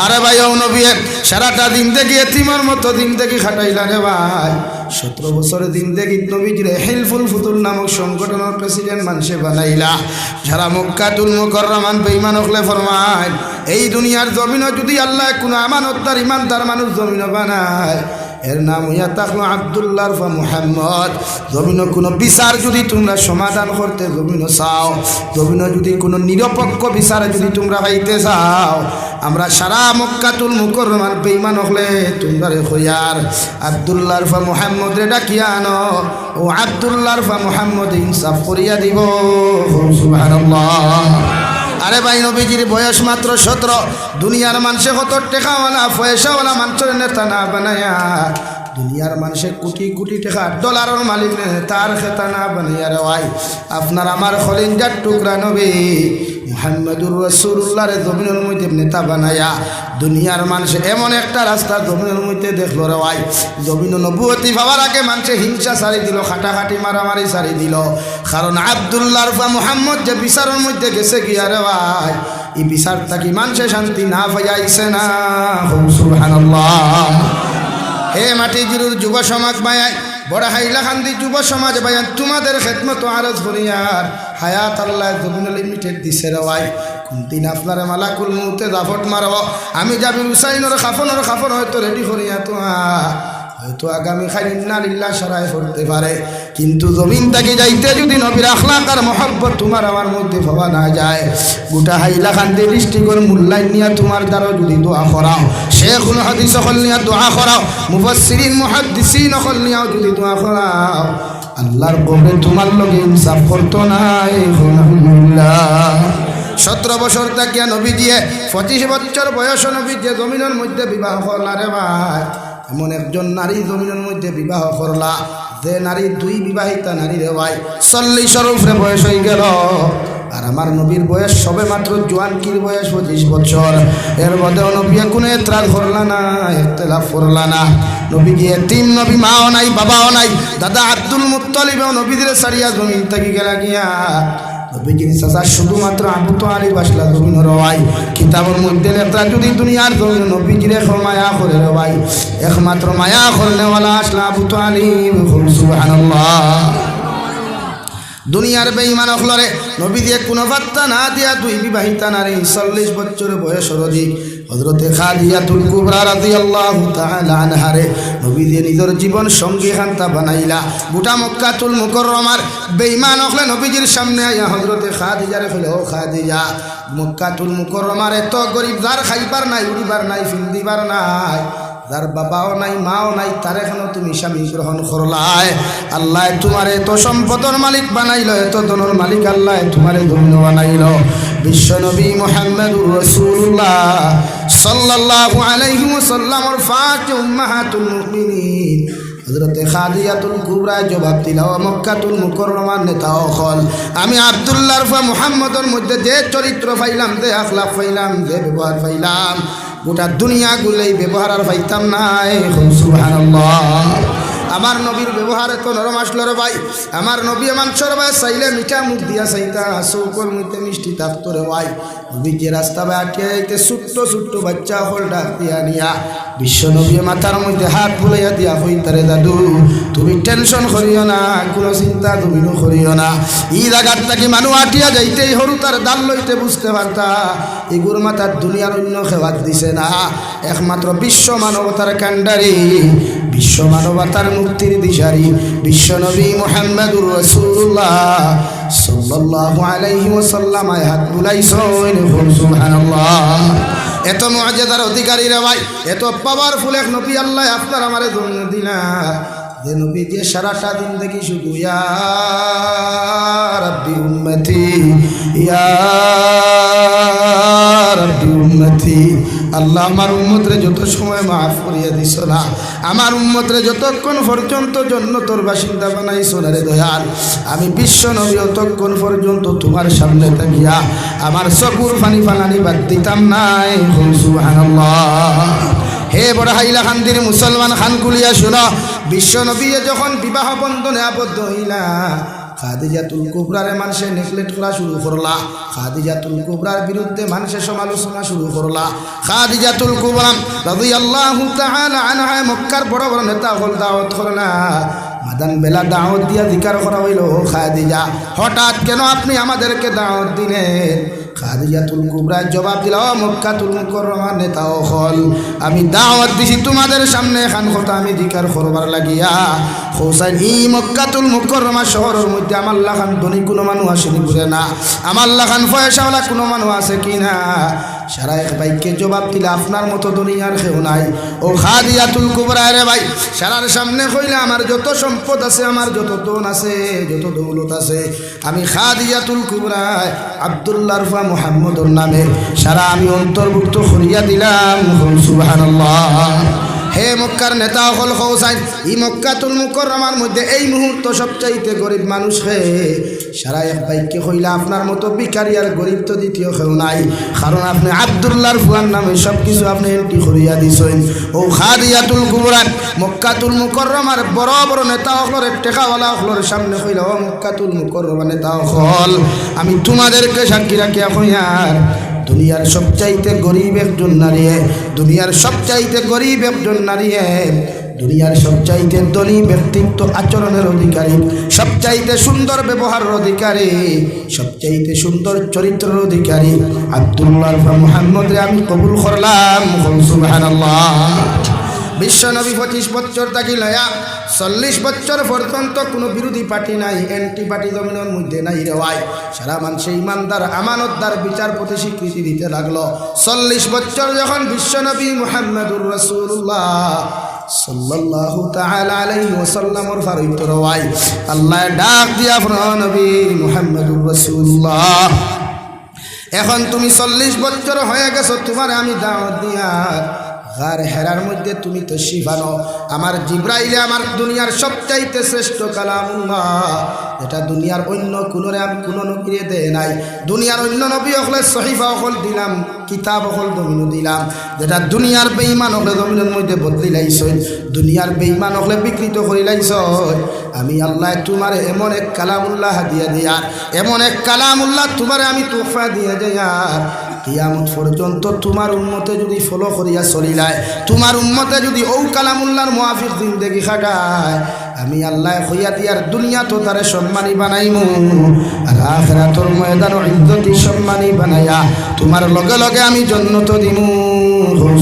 আরে ভাই ও নবী সারাটা দিন দেখি এতিমের মতো দিন দেখি খাটাইলা রে ভাই। 17 বছরের দিন দেখি নবীজিরে হিলফুল ফুতুল নামক সংগঠনের প্রেসিডেন্ট মানুষে বানাইলা। যারা মক্কাতুল মুকাররমান বেঈমান হলে ফরমায়, এই দুনিয়ার জমিনও যদি আল্লাহ কোনো আমানতদার ইমানদার মানুষ জমিন বানায়, এর নাম হইয়া থাকলো আব্দুল্লাহ বা মুহাম্মদ। জমিন কোনো বিচার যদি তোমরা সমাধান করতে জমিন চাও, জমিন যদি কোনো নিরপেক্ষ বিচার যদি তোমরা পাইতে চাও, আমরা সারা মক্কাতুল মুকাররমার বেঈমান হলে তোমরা রে খয়ার আব্দুল্লাহ বা মুহাম্মদ রে ডাকিয়া আনো, ও আব্দুল্লাহ বা মুহাম্মদ ইনসাফ করিয়া দিব। সুবহানাল্লাহ। আরে ভাই, নবীজির বয়স মাত্র 17। দুনিয়ার মানুষে কত টেকাওয়ালা পয়সাওয়ালা মানুষের নেতা না বানায়া, দুনিয়ার মানুষে কোটি কোটি টাকা ডলারের মালিক তার খেতা না বানাইয়া রে ভাই, আপনার আমার খলিঞ্জার টুকরা নবী মুহাম্মদুর রাসূলুল্লাহর জমিনের মধ্যে নেতা বানায়া দুনিয়ার মানুষ এমন একটা রাস্তা জমিনের মধ্যে দেখলো রে ভাই, জমিন নবুয়তি পাওয়ার আগে মানুষে হিংসা ছাড়ি দিল, খাটাখাটি মারামারি ছাড়ি দিল। কারণ আব্দুল্লাহ বা মুহাম্মদ যে বিচারের মধ্যে গেছে গিয়া রে ভাই, এই বিচার থাকি মানুষে শান্তি না পাইয়াইছে না। সুবহানাল্লাহ। হে মাটি জিরুর যুব সমাজ বায়াই, বড় হাইলাকান্দি যুব সমাজ বায়ান, তোমাদের খেদমত আরজ করিয়ার হায়াত আল্লাহ জমিন লিমিটেড দিছে রে ভাই। কোন দিন আপনার মালাকুল মউতে জাফট মারব, আমি যাবি হুসাইনের খাফন হয়তো রেডি করিয়া তোমা, হয়তো আগামী খাইন্না লিল্লাহ সারায় করতে পারে, কিন্তু জমিন থেকে যাইতে যদি নবীর আখলাক আর মহব্বত তোমার আমার মধ্যে পাওয়া না যায়, গোটা হাইলাকান্দি ডিস্ট্রিক্টের মূল্যায়ন নিয়ে তোমার দ্বারা যদি দোয়া করাও, শেখুল হাদিস হল নিয়ে দোয়া করাও, মুফাসসিরিন মুহাদ্দিসিন হল নিয়েও যদি দোয়া করাও, আল্লাহর কবরে তোমার লগে ইনসাফ করতো না। আলহামদুলিল্লাহ। 17 বছর থাকিয়া নবী দিয়ে 25 বছর বয়স নবী যে জমিনের মধ্যে বিবাহ করলা রে ভাই, এমন একজন নারী জমিনের মধ্যে বিবাহ করলা যে নারী 2 বিবাহিতা নারী রে ভাই 40 উপরে বয়স হয়ে গেল। আর আমার নবীর বয়স সবে মাত্র জোয়ানকির বয়স 25 বছর। এর মধ্যেও নবী কোনো এতরাজ করলা না, ইখতিলাফ করলা না। নবী গিয়ে 3 নবী, মাও নাই বাবাও নাই, দাদা আব্দুল মুত্তালিবও নবীদের সারিয়া জমিন থেকে গেলা গিয়া নবীজির চাচা শুধুমাত্র আবু তালিব আসলা জমিনের ভাই। কিতাবের মধ্যে লেখা যদি দুনিয়ার জমিন নবীজির মায়া করে রে ভাই, একমাত্র মায়া করলেওয়ালা আসলা আবু তালিব। সুবহানাল্লাহ। দুনিয়ার বেঈমান হলরে নবী দিয়ে কোনো বার্তা না দিয়া 2 বিবাহিতা নারী 40 বছর বয়সের অধিক হযরতে খাদিজাতুল কুবরা রাদিয়াল্লাহু তাআলা আনহারে নবী দিয়ে নিজের জীবন সঙ্গী খান্তা বানাইলা। গোটা মক্কাতুল মুকাররমার বেঈমান হলে নবীজির সামনে আইয়া হযরতে খাদিজারে কইল, ও খাদিজা, মক্কাতুল মুকাররমার এত গরিব, যার খাইবার নাই, উড়িবার নাই, ফিন্দিবার নাই, যার বাবাও নাই মাও নাই, তার এখনো তুমি স্বামী গ্রহণ করলাই। আল্লাহ তোমার এত সম্পদের মালিক বানাইল, এত ধনের মালিক আল্লাহ তোমারে ধন্য বানাইল। বিশ্বনবী মুহাম্মদুর রাসূলুল্লাহ সাল্লাল্লাহু আলাইহি ওয়াসাল্লামের 5 উম্মাহাতুল মুমিনিন হযরতে খাদিজাতুল কুবরা জবাব দিল, মক্কাতুল মুকাররমার নেতা হল, আমি আব্দুল্লাহ বা মুহাম্মদের মধ্যে যে চরিত্র পাইলাম, যে আখলাক পাইলাম, যে ব্যবহার পাইলাম, গোটা দুনিয়া গুলাই ব্যবহার আর পাইতাম নাই। সুবহানাল্লাহ। আমার নবীর ব্যবহার এত নরম আসলো রে ভাই, আমার নবী মানুষের ভাই চাইলে মিঠা মুখ দিয়া চাইতা, চৌকর মধ্যে মিষ্টি থাকতো রে ভাই। নবীকে রাস্তা ভাই আটিয়া যাইতে ছোট্ট ছোট্ট বাচ্চা হল ডাক দিয়া নিয়া বিশ্ব নবী মাথার মধ্যে হাত বুলাইয়া দিয়া কইতারে, দাদু তুমি টেনশন করিও না, কোনো চিন্তা তুমি করিও না। এই জায়গার থাকি মানুষ আটিয়া যাইতেই হরু তার দাল লইতে বুঝতে পারতা এগুর মাথার দুনিয়ার অন্য খেবাদ দিছে না, একমাত্র বিশ্ব মানবতার কান্ডারি, বিশ্ব মানবতার মুক্তির দিশারি বিশ্বনবী মুহাম্মদুর রাসূলুল্লাহ সাল্লাল্লাহু আলাইহি ওয়াসাল্লাম হাত বুলাইছেন। সুবহানাল্লাহ। এত মুআজিজার অধিকারী রে ভাই, এত পাওয়ারফুল এক নবী আল্লাহ আপনার আমারে জন্য দিলা, যে নবী যে সারাটা দিন দেখি শুধু ইয়া রাব্বি উম্মতি, ইয়া রাব্বি উম্মতি, আল্লাহ আমার উম্মতরে যত সময় মাফ করিয়া দিছ না, আমার উম্মতরে যতক্ষণ পর্যন্ত জান্নাতের বাসিন্দা বানাইছ না রে দয়াল, আমি বিশ্ব নবী ততক্ষণ পর্যন্ত তোমার সামনে থাকিয়া আমার চকুর পানি ফালানি বাদ দিতাম নাই। সুবহানাল্লাহ। হে বড় হাইলাকান্দির মুসলমান খানকুলিয়া শুনো, বিশ্ব নবী যখন বিবাহ বন্ধনে আবদ্ধ হইলা, খাদিজাতুল কুবরারে মানুষে নেগলেক্ট করা শুরু করলা, খাদিজাতুল কুবরার বিরুদ্ধে মানুষের সমালোচনা শুরু করলা। খাদিজাতুল কুবরা রাদিয়াল্লাহু তাআলা আনহা মক্কার বড় বড় নেতা হল, দাওয়াত করলা, মাদান বেলা দাওয়াত দিয়া জিকার করা হইল, খাদিজা হঠাৎ কেন আপনি আমাদেরকে দাওয়াত দিলেন? খাদিজাতুল কুবরা জবাব দিল, ও মক্কাতুল মুকাররমার নেতা হল, আমি দাওয়াত দিছি তোমাদের সামনে এখান কথা আমি জিকার করবার লাগিয়া। হোসাইন এই মক্কাতুল মুকাররমা শহরের মধ্যে আমার লাখান ধনী কোনো মানুষ আসেনি ঘুরে না, আমার লাখান পয়সাওয়ালা কোনো মানুষ আছে কি না? সারা এক ভাইকে জবাব দিলে, আপনার মতো দুনিয়ার কেউ নাই। ও খাদিজাতুল কুবরা রে ভাই, সারার সামনে কইলে আমার যত সম্পদ আছে, আমার যত ধন আছে, যত দৌলত আছে, আমি খাদিজাতুল কুবরা আব্দুল্লাহ রফা মুহাম্মদর নামে সারা আমি অন্তর্ভুক্ত করিয়া দিলাম। সুবহানাল্লাহ। হে মক্কার নেতা হল হোসাইন, এই মক্কাতুল মুকাররমার মধ্যে এই মুহূর্ত সবচাইতে গরিব মানুষ হে। সারা এক ভাইকে কইলা, আপনার মতো ভিখারি আর গরিব তো দ্বিতীয় কেউ নাই, কারণ আপনি আব্দুল্লাহর ফুয়ার নামে সব কিছু আপনি এন্ট্রি করিয়া দিছেন। ও খাদিজাতুল কুবরা মক্কাতুল মুকাররমার বড় বড় নেতা হলের টেকাওয়ালা হলের সামনে কইলা, ও মক্কাতুল মুকাররমা নেতা হল, আমি তোমাদেরকে সাক্ষী রাখিয়া কইয়ার দুনিয়ার সবচাইতে গরিব একজন নারী, দুনিয়ার সবচাইতে গরিব একজন নারী, দুনিয়ার সবচাইতে ধনী ব্যক্তিত্ব আচরণের অধিকারী, সবচাইতে সুন্দর ব্যবহারের অধিকারী, সবচাইতে সুন্দর চরিত্রের অধিকারী আব্দুল্লাহ মুহাম্মদ রে আমি কবুল করলাম। সুবহানাল্লাহ। বিশ্ব নবী 25 বছর থাকি লয়া 40 বছর পর্যন্ত কোনো বিরোধী পার্টি নাই, এন্টি পার্টি জমিনের মধ্যে নাই রে ভাই। সারা মানুষে ইমানদার আমানতদার বিচারপতি স্বীকৃতি দিতে লাগলো। 40 বছর যখন বিশ্ব নবী মুহাম্মদুর রাসূলুল্লাহ সাল্লাল্লাহু তাআলা আলাইহি ওয়াসাল্লামর ফারিত রওয়াই আল্লাহ ডাক দিয়া নবী মুহাম্মদুর রাসূলুল্লাহ, এখন তুমি 40 বছর হয়ে গেছো, তোমার আমি দাওয়াত দিয়া গার হেরার মধ্যে তুমি তো শিফানো, আমার জিব্রাইলে আমার দুনিয়ার সবচাইতে শ্রেষ্ঠ কালামুল্লাহ, এটা দুনিয়ার অন্য কোনোরে আমি কোনো নবীরে দেয় নাই। দুনিয়ার অন্য নবী হলে সহিফা হল দিলাম, কিতাব হল জমিন দিলাম, যেটা দুনিয়ার বেঈমান হলে জমিনের মধ্যে বদলি লাইছ, দুনিয়ার বেঈমান হলে বিকৃত করে লাইছ। আমি আল্লাহ তোমার এমন এক কালামুল্লাহ দিয়া দিয়ার, এমন এক কালামুল্লাহ তোমার আমি তোফা দিয়ে যাইয়ার, কিয়ামত পর্যন্ত তোমার উম্মতে যদি ফলো করিয়া চলিলায়, তোমার উম্মতে যদি ও কালামুল্লাহর মুআফিক জিন্দেগি খাটায়, আমি আল্লাহ হইয়া দিয়ার দুনিয়া তো তারে সম্মানী বানাইমু, আর আখিরাতুল ময়দান ইজ্জতি সম্মানী বানাইয়া তোমার লগে লগে আমি জান্নাত দিমু।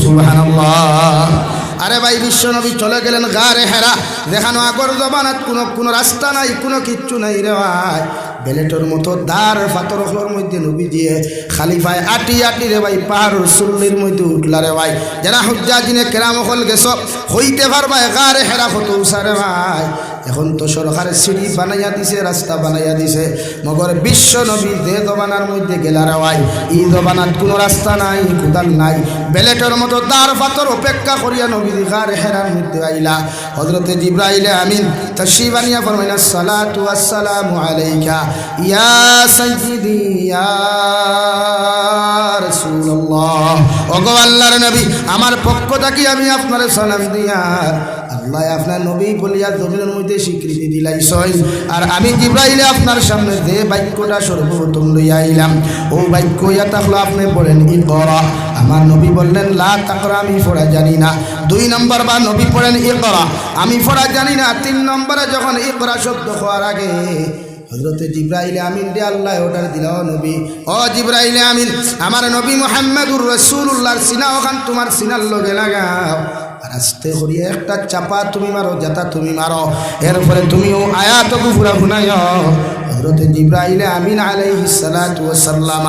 সুবহানাল্লাহ। আরে ভাই, বিশ্ব নবী চলে গেলেন গারে হেরা, দেখানো আগর জবানাত কোনো রাস্তা নাই, কোনো কিচ্ছু নাই রে ভাই। বেলেটর মতো দার ফাতরখলোর মধ্যে নবী দিয়ে খালিফায় আটি আটি রে ভাই পাহাড়ের সুল্লির মধ্যে উঠলা রে ভাই। যারা হুজ্জাজিনে কেরাম হল গেছ হইতে পারবা গারে হেরা কত উসারে ভাই। এখন তো সরকার সিঁড়ি বানাইয়া দিছে, রাস্তা বানাইয়া দিছে, মগর বিশ্ব নবী যে জবানার মধ্যে গেলা রে ভাই, এই জবানাত কোনো রাস্তা নাই, কোদাল নাই, বেলেটর মতো দার ফাতর অপেক্ষা করিয়া নবী গারে হেরার মধ্যে আইলা। হযরতে জিবরাইল আমিন তাশরিফ আনিয়া ফরমাইলেন, সালাতু ওয়াসসালামু আলাইকা ইয়া সাইয়্যিদি ইয়া রাসূলুল্লাহ। ওগো আল্লাহর নবী, আমার পক্ষ থেকে আমি আপনার সালাম দিয়া আল্লাহ আপনার নবী বলিয়া জমিনের মধ্যে স্বীকৃতি দিলাইছই, আর আমি জিবরাইল আপনার সামনে যে বাক্যটা সর্বপ্রথম লইয়া আইলাম, ও বাক্য ইয়া তাহলে আপনি বলেন ইকরা। আমার নবী বললেন লা তাকরা, আমি পড়া জানি না। 2 নম্বর বা নবী পড়েন ইকরা, আমি পড়া জানি না। 3 নম্বরে যখন ইকরা শব্দ হওয়ার আগে হযরতে জিবরাইল আমিন দে আল্লাহ অর্ডার দিল, নবী ও জিবরাইল আমিন, আমার নবী মুহাম্মদুর রাসূলুল্লাহর সিনা ওখান তোমার সিনার লগে লাগাও, আর আস্তে করিয়া একটা চাপা তুমি মারো, যাতা তুমি মারো, এরপরে তুমিও আয়াত পুরা শুনাইও। হযরতে জিবরাইল আমিন আলাইহিস সালাতু ওয়াস সালাম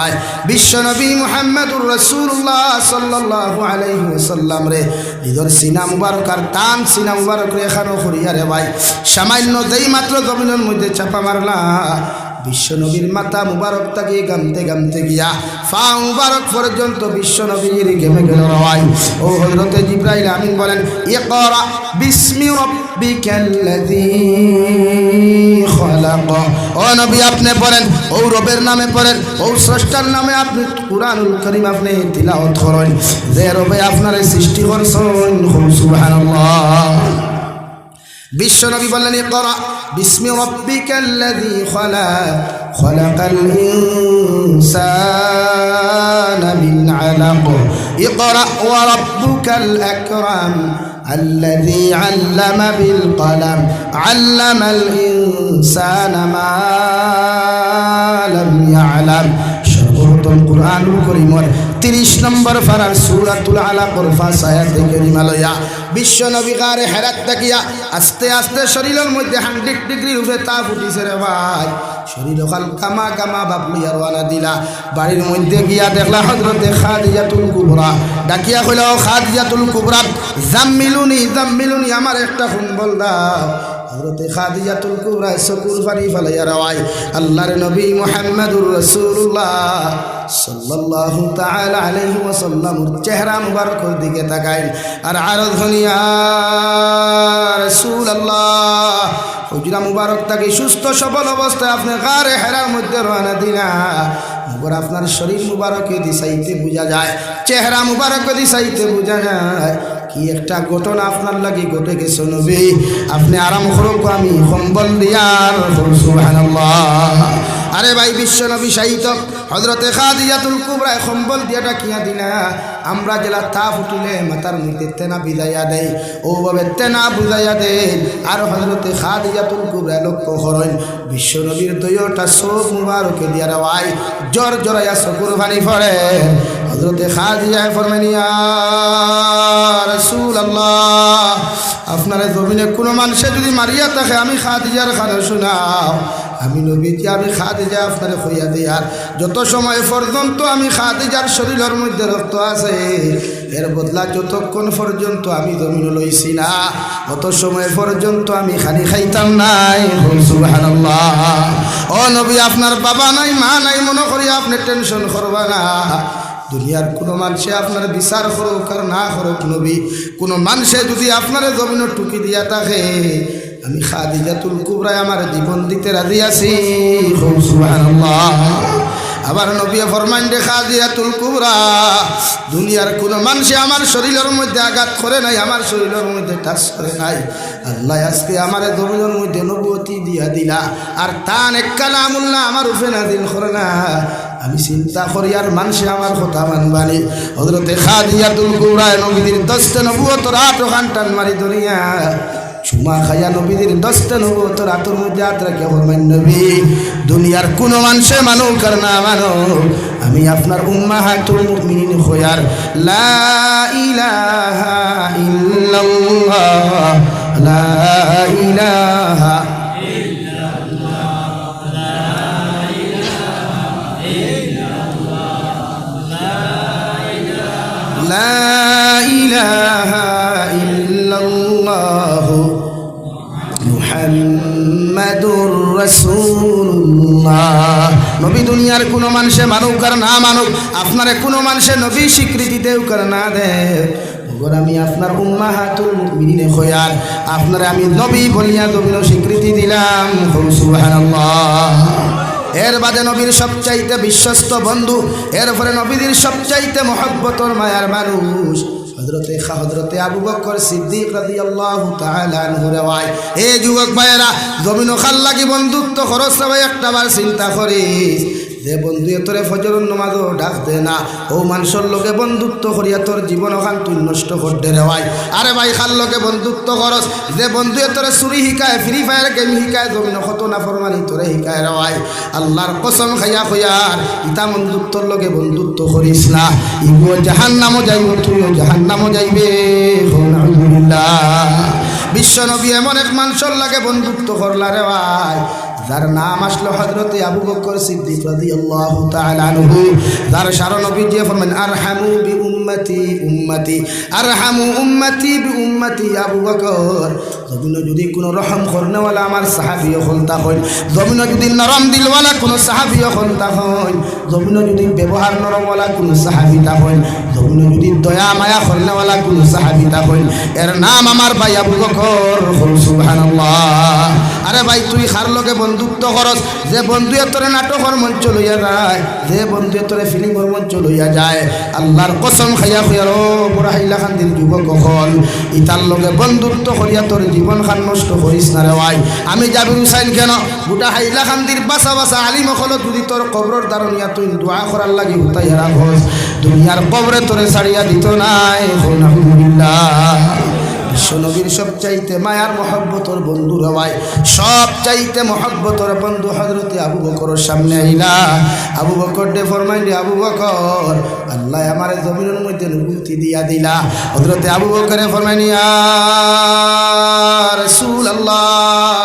বিশ্ব নবী মুহাম্মদুর রাসূলুল্লাহ সাল্লাল্লাহু আলাইহি ওয়াসাল্লাম রে নিজের সিনা মুবারক আর টান সিনা মুবারক রেখানো করিয়া রে ভাই সামান্য যেই মাত্র জমিনের মধ্যে চাপা মারলা, বিশ্ব নবীর মাথা মুবারক থেকে গামতে গামতে গিয়া পা মুবারক পর্যন্ত বিশ্ব নবীর ঘেমে গেল ভাই। ও হযরতে জিবরাইল আমিন বলেন, ইকরা বিসমি রাব্বিকাল্লাযী খালাক। ও নবী আপনি পড়েন, ও রবের নামে পড়েন, ও স্রষ্টার নামে আপনি কুরআনুল কারীম আপনি তিলাওয়াত করেন, যে রবে আপনার সৃষ্টি করছেন। সুবহানাল্লাহ। বিশ্ব নবী বললেন, ইকরা বিসমি রাব্বিকাল্লাযী খালাক, খালাকাল ইনসানা মিন আলাক, ইকরা ওয়া রাব্বুকাল আকরাম الذي علم بالقلم علم الإنسان ما لم يعلم। খতম কুরআনুল কারীমর 30 নম্বর পারার সূরাতুল আলাকর ফাস আয়াতে কারিমা লইয়া বিশ্ব নবী গারে হেরাত তাকিয়া আস্তে আস্তে শরীরের মধ্যে 100 ডিগ্রির উপরে তাপ উঠিছে রে ভাই। শরীর ওখান কামা কামা বাপ লইয়া রওনা দিলা। বাড়ির মধ্যে গিয়া দেখলা হযরতে খাদিজাতুল কুবরা ডাকিয়া কইল, খাদিজাতুল কুবরা জাম্মিলুনি জাম্মিলুনি, আমার একটা কম্বল দাও। হযরতে খাদিজাতুল কুবরা চকুর পানি ফেলাইয়া রাওয়ায় আল্লাহর নবী মুহাম্মদুর রাসূলুল্লাহ সাল্লাল্লাহু তাআলা আলাইহি ওয়াসাল্লামের চেহারা মুবারকের দিকে তাকাইল আর আরজ হনিয়া রাসূলুল্লাহ, হুজরা মুবারক তাকে সুস্থ সবল অবস্থায় আপনি গারে হেরার মধ্যে রওনা দিলা। মগর আপনার শরীর মুবারকে দিশাইতে বোঝা যায়, চেহারা মুবারকে দিশাইতে বোঝা যায় কি একটা ঘটনা আপনার লাগি ঘটে গেছে নবী। আপনি আরাম করুক, আমি কম্বল দিয়ার সুবহানাল্লাহ। আরে ভাই বিশ্ব নবী সাহিত্য হযরতে খাদিজাতুল কুবরা কম্বল দিয়া ডাকিয়া দিলা। আমরা জেলা তাপ উঠিলে মাথার মধ্যে তেনা বিদাইয়া দেয়, ওভাবে তেনা বুঝাইয়া দেয়। আর হযরতে খাদিজাতুল কুবরা লক্ষ্য করেন বিশ্ব নবীর দুইটা চোখ মুবারকে দিয়া রাওয়ায় জ্বর জড়াইয়া চকুর পানি পড়ে। হযরতে খাদিজা ফরমাইন, ইয়া রাসূলুল্লাহ, আপনার জমিনে কোনো মানুষে যদি মারিয়া থাকে আমি খাদিজার খানা শোনাও। আমি নবীজি আমি খাদিজা আপনার কইয়া দিই, আর যত সময় পর্যন্ত আমি খাদিজার শরীরের মধ্যে রক্ত আছে এর বদলা যতক্ষণ পর্যন্ত আমি জমিন লইছি না অত সময় পর্যন্ত আমি খালি খাইতাম নাই। সুবহানাল্লাহ। ও নবী, আপনার বাবা নাই মা নাই মনে করি আপনি টেনশন করবা না। দুনিয়ার কোনো মানুষে আপনার বিচার করুক আর না করুক নবী, কোনো মানুষে যদি আপনার জমিন টুকি দিয়া থাকে আমি খাদিজাতুল কুবরা আমার জীবন দিতে রাজি আছি। সুবহানাল্লাহ। আবার নবী ফরমান দে খাদিজাতুল কুবরা, দুনিয়ার কোনো মানুষে আমার শরীরের মধ্যে আঘাত করে নাই, আমার শরীরের মধ্যে টাচ করে নাই। আল্লাহ আজকে আমার জমিনের মধ্যে নবুয়তি দিয়া দিলা, আর তান এক কালামুল্লাহ আমার উপরে নাযিল করে না। আমি চিন্তা করি আর মানুষে আমার কথা মানবানি। হযরতে খাদিজাতুল কুবরা নবীর 10টা নবুয়তের 8 ঘন্টান মারি ধরিয়া চুমা খাইয়া নবীদের 10টা নবুয়তের আতর মধ্যে হাত রাখিয়া ফরমাইন, নবী দুনিয়ার কোনো মানুষে মানুক আর না মানুক আমি আপনার উম্মাহাতুল মুমিনিন হইয়ার লা ইলাহা ইল্লাল্লাহ লা ইলাহা লা ইলাহা ইল্লাল্লাহ মুহাম্মাদুর রাসূলুল্লাহ। নবী দুনিয়ার কোনো মানুষে মানুক আর না মানুক আপনারে কোনো মানুষে নবী স্বীকৃতি দেও কর না দে, আমি আপনার উম্মাহাতুল মুমিনিন হইয়ার আপনারে আমি নবী বলিয়া জমিন স্বীকৃতি দিলাম। সুবহানাল্লাহ। এর বাদে নবীর সবচাইতে বিশ্বস্ত বন্ধু, এরপরে নবীদের সবচাইতে মহব্বতর মায়ার মানুষ হযরতে আবু বকর সিদ্দিক রাদিয়াল্লাহু তাআলা আনহু রেওয়ায়। এ যুবক ভাইয়েরা, জমিন খাল লাগি বন্ধুত্ব খরচ সবাই একটাবার চিন্তা করিস যে বন্ধু তোরে ফজরের নামাজও ডাক দে না, ও মানুষের লোকে বন্ধুত্ব করিয়া তোর জীবন ওখান তুই নষ্ট করতে রেওয়াই। আরে ভাই খাল লোকে বন্ধুত্ব খরচ যে বন্ধু তোরে চুরি শিকায়, ফ্রি ফায়ার গেম শিকায়, জমিন কত না ফরমানি তোরে শিকায় রেওয়াই। আল্লাহর কসম খাইয়া খয়ার ইতা বন্ধুত্বর লোকে বন্ধুত্ব করিস না, ইগো জাহান্নামও যাইব তুইও জাহান্নামও যাইবে। আলহামদুলিল্লাহ। বিশ্ব নবী এমন এক মানুষের লাগে বন্ধুত্ব করলা রে ভাই যার নাম আসলো হযরতে আবু বকর সিদ্দিক রাদিয়াল্লাহু তাআলা আনহু, যার সারা নবী যে ফরমান আরহামু বি উম্মতি উম্মতি আরহামু উম্মতি বি উম্মতি আবু বকর। জমিন যদি কোনো রহম করনেওয়ালা আমার সাহাবী হলতা হই, জমিন যদি নরম দিলওয়ালা কোনো সাহাবী হলতা হই, জমিন যদি ব্যবহার নরমওয়ালা কোনো সাহাবীটা হই, জমিন যদি দয়া মায়া করনেওয়ালা কোনো সাহাবীটা হই, এর নাম আমার ভাই আবু বকর। সুবহানাল্লাহ। আরে ভাই তুই কার লগে বন্ধুত্ব করস যে বন্ধুয়ে তোরে নাটকের মঞ্চ লইয়া যায়, যে বন্ধুয়ে তোরে ফিল্মের মঞ্চ লইয়া যায়, আল্লাহর কসম খাইয়া খুয়ার ও বড় হাইলাকান্দির যুবক হল ইতার লগে বন্ধুত্ব করিয়া তোর জীবন খান নষ্ট করিস না রে ভাই। আমি জাবির হুসাইন কেন গোটা হাইলাকান্দির বাসা বাসা আলিম হল যদি তোর কবরের দারণিয়া তুই দোয়া করার লাগি হুতাই হেরা ঘোষ দুনিয়ার কবরে তোরে ছাড়িয়া দিত নাই। আলহামদুলিল্লাহ। বিশ্বনবীর সবচেয়ে চাইতে মায়ার মহব্বতর বন্ধু রে ভাই, সব চাইতে মহব্বতর বন্ধু হযরতে আবু বকরের সামনে আইলা। আবু বকর ডে ফরমাইলি, আবু বকর আল্লাহ আমার জমিনের মধ্যে নবুয়তি দিয়া দিলা। হযরতে আবু বকরে ফরমাইনি, ইয়া রাসূলুল্লাহ,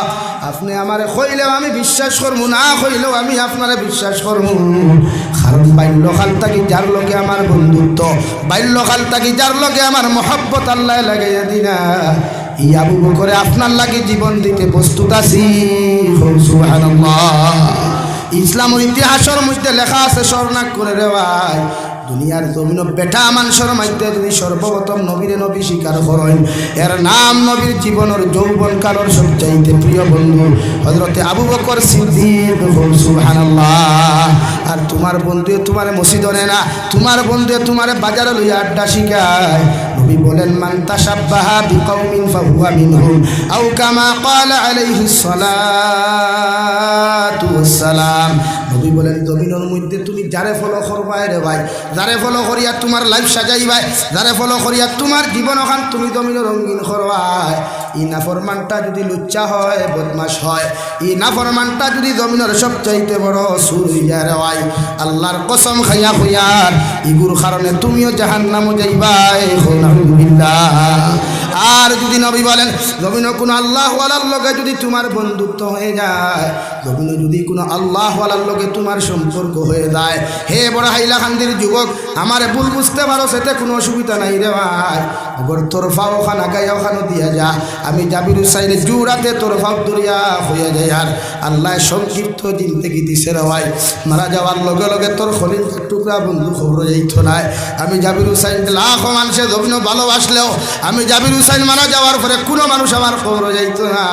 আপনি আমারে কইলেও আমি বিশ্বাস করবো, না কইলেও আমি আপনারে বিশ্বাস করবো। কারণ বাল্যকাল থাকি যার লগে আমার বন্ধুত্ব, বাল্যকাল থাকি যার লগে আমার মহব্বত আল্লাহ লাগাইয়া দিনা, এই আবু বকরে আপনার লাগে জীবন দিতে প্রস্তুত আছি। সুবহানাল্লাহ। ইসলামের ইতিহাসের মধ্যে লেখা আছে, স্বর্ণাক করে রে ভাই, দুনিয়ার জমিন বেটা মানুষের মধ্যে যদি সর্বপ্রথম নবীরে নবী স্বীকার করেন, এর নাম নবীর জীবনের যৌবন কালের সবচাইতে প্রিয় বন্ধু হযরতে আবু বকর সিদ্দিক। সুবহানাল্লাহ। আর তোমার বন্ধু তোমার মসজিদে না, তোমার বন্ধু তোমার বাজারে লইয়া আড্ডা শিখায়। নবী বলেন, মান তাশাব্বাহা বিকওমিন ফাহুয়া মিনহুম, আও কামা ক্বালা আলাইহিস সালাতু ওয়াস সালাম। নবী বলেন, জমিনের মধ্যে তুমি যারে ফলো করবাই রে ভাই, যারে ফলো করিয়া তোমার লাইফ সাজাইবাই, যারে ফলো করিয়া তোমার জীবন ওখান তুমি জমিনে রঙিন করবাই, ই নাফরমানটা যদি লুচ্চা হয়, বদমাশ হয়, ই নাফরমানটা যদি জমিনের সবচাইতে বড় সুর হইয়া রে ভাই, আল্লাহর কসম খাইয়া হইয়ার ইগুর কারণে তুমিও জাহান্নামে যাইবাই। নাউযুবিল্লাহ। আর যদি নবী বলেন, জমিনে কোনো আল্লাহওয়ালার লগে যদি তোমার বন্ধুত্ব হয়ে যায়, জমিনে যদি কোনো আল্লাহওয়ালার লগে তোমার সম্পর্ক হয়ে যায়, হে বড় হাইলাকান্দির যুবক, আমার ভুল বুঝতে পারো, সেটা কোনো অসুবিধা নাই রে ভাই। ওগর তোর ফাও খানা গাইয়া ওখানে দিয়া যা, আমি জাবির হুসাইনে জুড়াতে তোর ফাও দরিয়া হইয়া যায়। আর আল্লাহ সংক্ষিপ্ত জিন্দেগি দিছে রে ভাই, মারা যাওয়ার লগে লগে তোর খলিল টুকরা বন্ধু খবর যাইত নাই। আমি জাবির হুসাইন লাখো মানুষের জমিনে ভালোবাসলেও আমি জাবির হুসাইন মারা যাওয়ার পরে কোনো মানুষ আমার খবর যাইত না,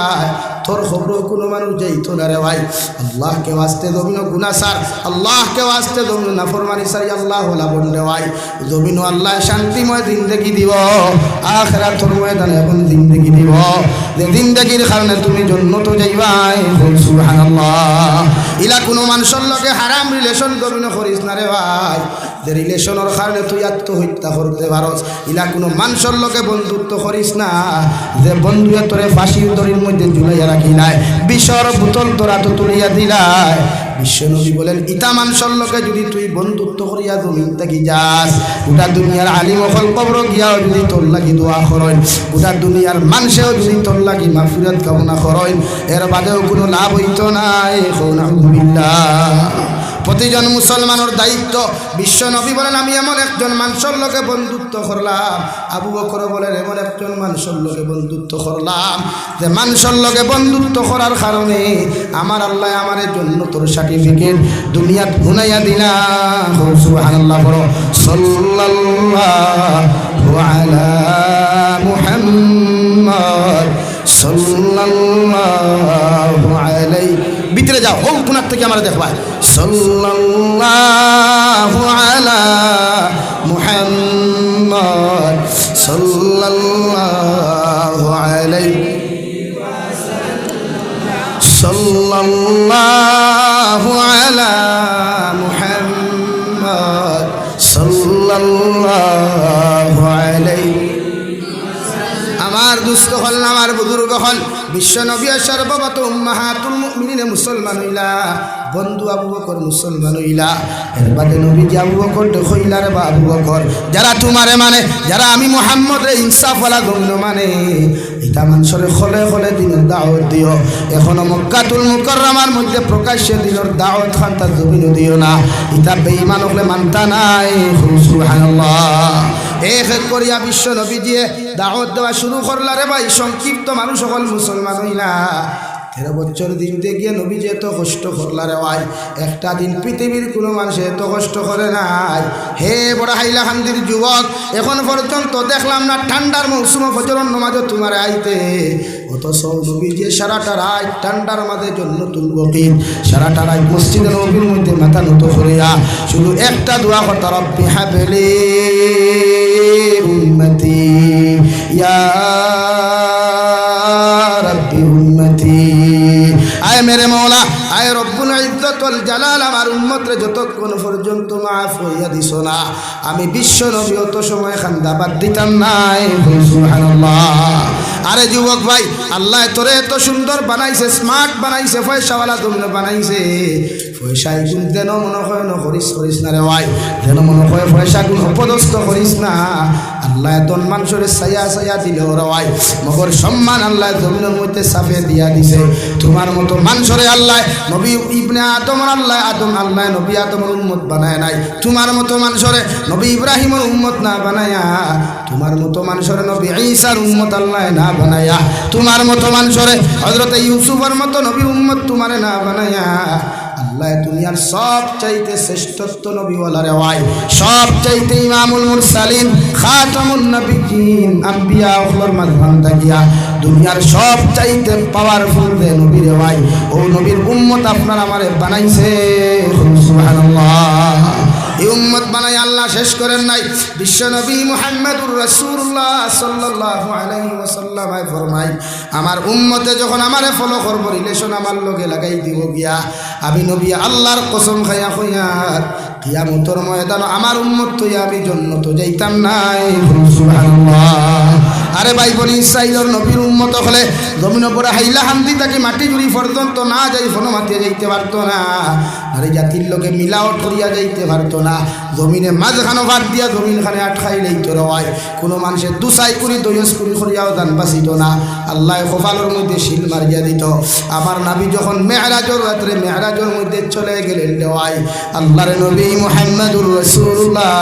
তোর খবর কোনো মানুষ যাইত না রে ভাই। আল্লাহকে ওয়াস্তে জমিন গুনাহ সার, আল্লাহকে ওয়াস্তে জমিন নাফরমানি সারি, আল্লাহ ওয়ালা বললে ভাই জমিন আল্লাহ শান্তিময় জিন্দেগি দিব, আখিরাতের ময়দানে এখন জিন্দেগি দিব, যে জিন্দেগির কারণে তুমি জান্নাত যাইবাই। সুবহানাল্লাহ। ইলা কোনো মানুষের লগে হারাম রিলেশন জমিন করিস না রে ভাই, যে রিলেশনের কারণে তুই আত্মহত্যা করতে পারস। ইলা কোনো মানুষের লগে বন্ধুত্ব করিস না, যে বন্ধুয়ে তোরে ফাঁসির দড়ির মধ্যে ঝুলাইয়া রাখিলাই, বিষর বোতল তোরা তো তুলিয়া দিলাই। বিশ্বনবী বলেন, ইতা মানুষের লগে যদি তুই বন্ধুত্ব করিয়া জমিন থেকে যাস, গোটা দুনিয়ার আলিম অকল কবর গিয়াও যদি তোর লাগি দোয়া করেন, গোটা দুনিয়ার মানুষেও যদি তোর লাগি মাগফিরাত কামনা করেন, এর বাদেও কোনো লাভ হইতো নাই। নাউযুবিল্লাহ। প্রতিজন মুসলমানের দায়িত্ব, বিশ্ব নবী বলেন, আমি এমন একজন মানুষের লগে বন্ধুত্ব করলাম, আবু বকর বলেন এমন একজন মানুষের লগে বন্ধুত্ব করলাম, যে মানুষের লগে বন্ধুত্ব করার কারণে আমার আল্লাহ আমার জন্য তোর সার্টিফিকেট দুনিয়াত গুনাইয়া দিলা। সুবহানাল্লাহ। বলো সাল্লাল্লাহু আলা মুহাম্মদ সাল্লাল্লাহু আলাইহি। ভিতরে যাও, হোম কোনার থেকে আমরা দেখবা, সাল্লাল্লাহু আলা মুহাম্মদ সাল্লাল্লাহু আলাইহি সাল্লাল্লাহু আলা মুহাম্মদ সাল্লাল্লাহু আলাইহি। আমার দুস্থ হল, আমার বুজুর্গ হল, বিশ্ব নবী সর্বপ্রথম উম্মাহাতুল মুমিনিন মুসলমান হইলা, বন্ধু আবু বকর মুসলমান হইলা। এর বাদে নবীজি আবু বকর হইলা রে আবু বকর, যারা তোমারে মানে, যারা আমি মুহাম্মদ রে ইনসাফওয়ালা গণ্য মানে, এটা মানুষের খলে খলে দিনের দাওয়াত দিও। এখনো মক্কাতুল মুকাররমার মধ্যে প্রকাশ্যে দিনের দাওয়াত খান, তার জমিন দিও না, এটা বেঈমান হলে মানতা নাই। সুবহানাল্লাহ। এক এক করিয়া বিশ্ব নবীজিয়ে দাওয়াত দেওয়া শুরু করলা রে ভাই। সংক্ষিপ্ত মানুষ সকল মুসলমান হইলা। 13 বছর দিন গিয়ে নবীজি এত কষ্ট করলা রে ভাই, একটা দিন পৃথিবীর কোনো মানুষ এত কষ্ট করে নাই। হে বড় হাইলাকান্দির যুবক, এখন পর্যন্ত দেখলাম না ঠান্ডার মৌসুমে ফজরের নামাজে তোমার আইতে, অথচ নবীজি সারাটা রাত ঠান্ডার মাঝে জন্য তুলব কি, সারাটা রাত মসজিদে নবীর মধ্যে মাথা নত করিয়া শুধু একটা দোয়া করতে, রব্বি হাবলি উম্মতি ইয়া রব্বি উম্মতি। আয় মেরে মওলা, আয় রব্বুল ইজ্জত ওয়াল জালাল, আমার উম্মতরে যতক্ষণ পর্যন্ত মাফ হইয়া দিছ না, আমি বিশ্ব নবী অত সময় খান্দা বাদ দিতাম নাই। সুবহানাল্লাহ। আরে যুবক ভাই, আল্লাহ তোরে এত সুন্দর বানাইছে, স্মার্ট বানাইছে, পয়সাওয়ালা তুমি বানাইছে। পয়সায় গুণ যেন মনে হয় না করিস না রে ভাই, যেন মনে হয় পয়সা গুণ অপদস্থ করিস না। আল্লাহ এত মানুষের ছায়া দিলে ওরা ভাই, মগর সম্মান আল্লাহ জমিনের মধ্যে চাপিয়ে দিয়া দিছে। তোমার মতো মানুষরে আল্লাহ নবী ইবনে আদম আল্লাহ নবী আদমের উম্মত বানায় নাই। তোমার মতো মানুষরে নবী ইব্রাহিমের উম্মত না বানায়া, তোমার মতো মানুষরে নবী ঈসার উম্মত আল্লাহ না বানায়া, তোমার মতো মানুষরে হযরত ইউসুফের মতো নবীর উম্মত তোমারে না বানায়া, আল্লাহ দুনিয়ার সব চাইতে শ্রেষ্ঠত্ব নবীওয়ালা রে ভাই, সব চাইতে ইমামুল মুরসালিন খাতামুন নবিয়্যিন আম্বিয়া ওগুলোর মাঝখান থাকিয়া দুনিয়ার সব চাইতে পাওয়ারফুল যে নবী রে ভাই, ও নবীর উম্মত আপনার আমারে বানাইছে। সুবহানাল্লাহ। এই উম্মত বানাই আল্লাহ শেষ করেন নাই। বিশ্ব নবী মুহাম্মদুর রাসূলুল্লাহ সাল্লাল্লাহু আলাইহি ওয়াসাল্লাম ফরমায়, আমার উম্মতে যখন আমারে ফলো করব, রিলেশন আমার লগে লাগাই দিব গিয়া, আমি নবী আল্লাহর কসম খাইয়া কইয়ার কিয়ামতের ময়দান আমার উম্মত তো আমি জান্নাত যাইতাম নাই। সুবহানাল্লাহ। আরে ভাই বনি ইসরাইলের নবীর উম্মত হলে জমিনের উপরে হাইলা হান্দি তাকে মাটি জুড়ি পর্যন্ত না যাই ফোনো মাতিয়ে যাইতে পারতো না, আরে জাতির লোকে মিলাওট করিয়া যাইতে পারতো না, জমিনে মাঝখানো ভাত দিয়া জমিন খানে আটকাই লইতো রয়, কোনো মানুষের দুসাই করি দয়স করি করিয়াও দান বাঁচিত না, আল্লাহ কপালের মধ্যে শিল মারিয়া দিত। আমার নাবি যখন মেহরাজের রাত্রে মেহরাজের মধ্যে চলে গেলেন দেওয়াই, আল্লাহর নবী মুহাম্মদুর রাসূলুল্লাহ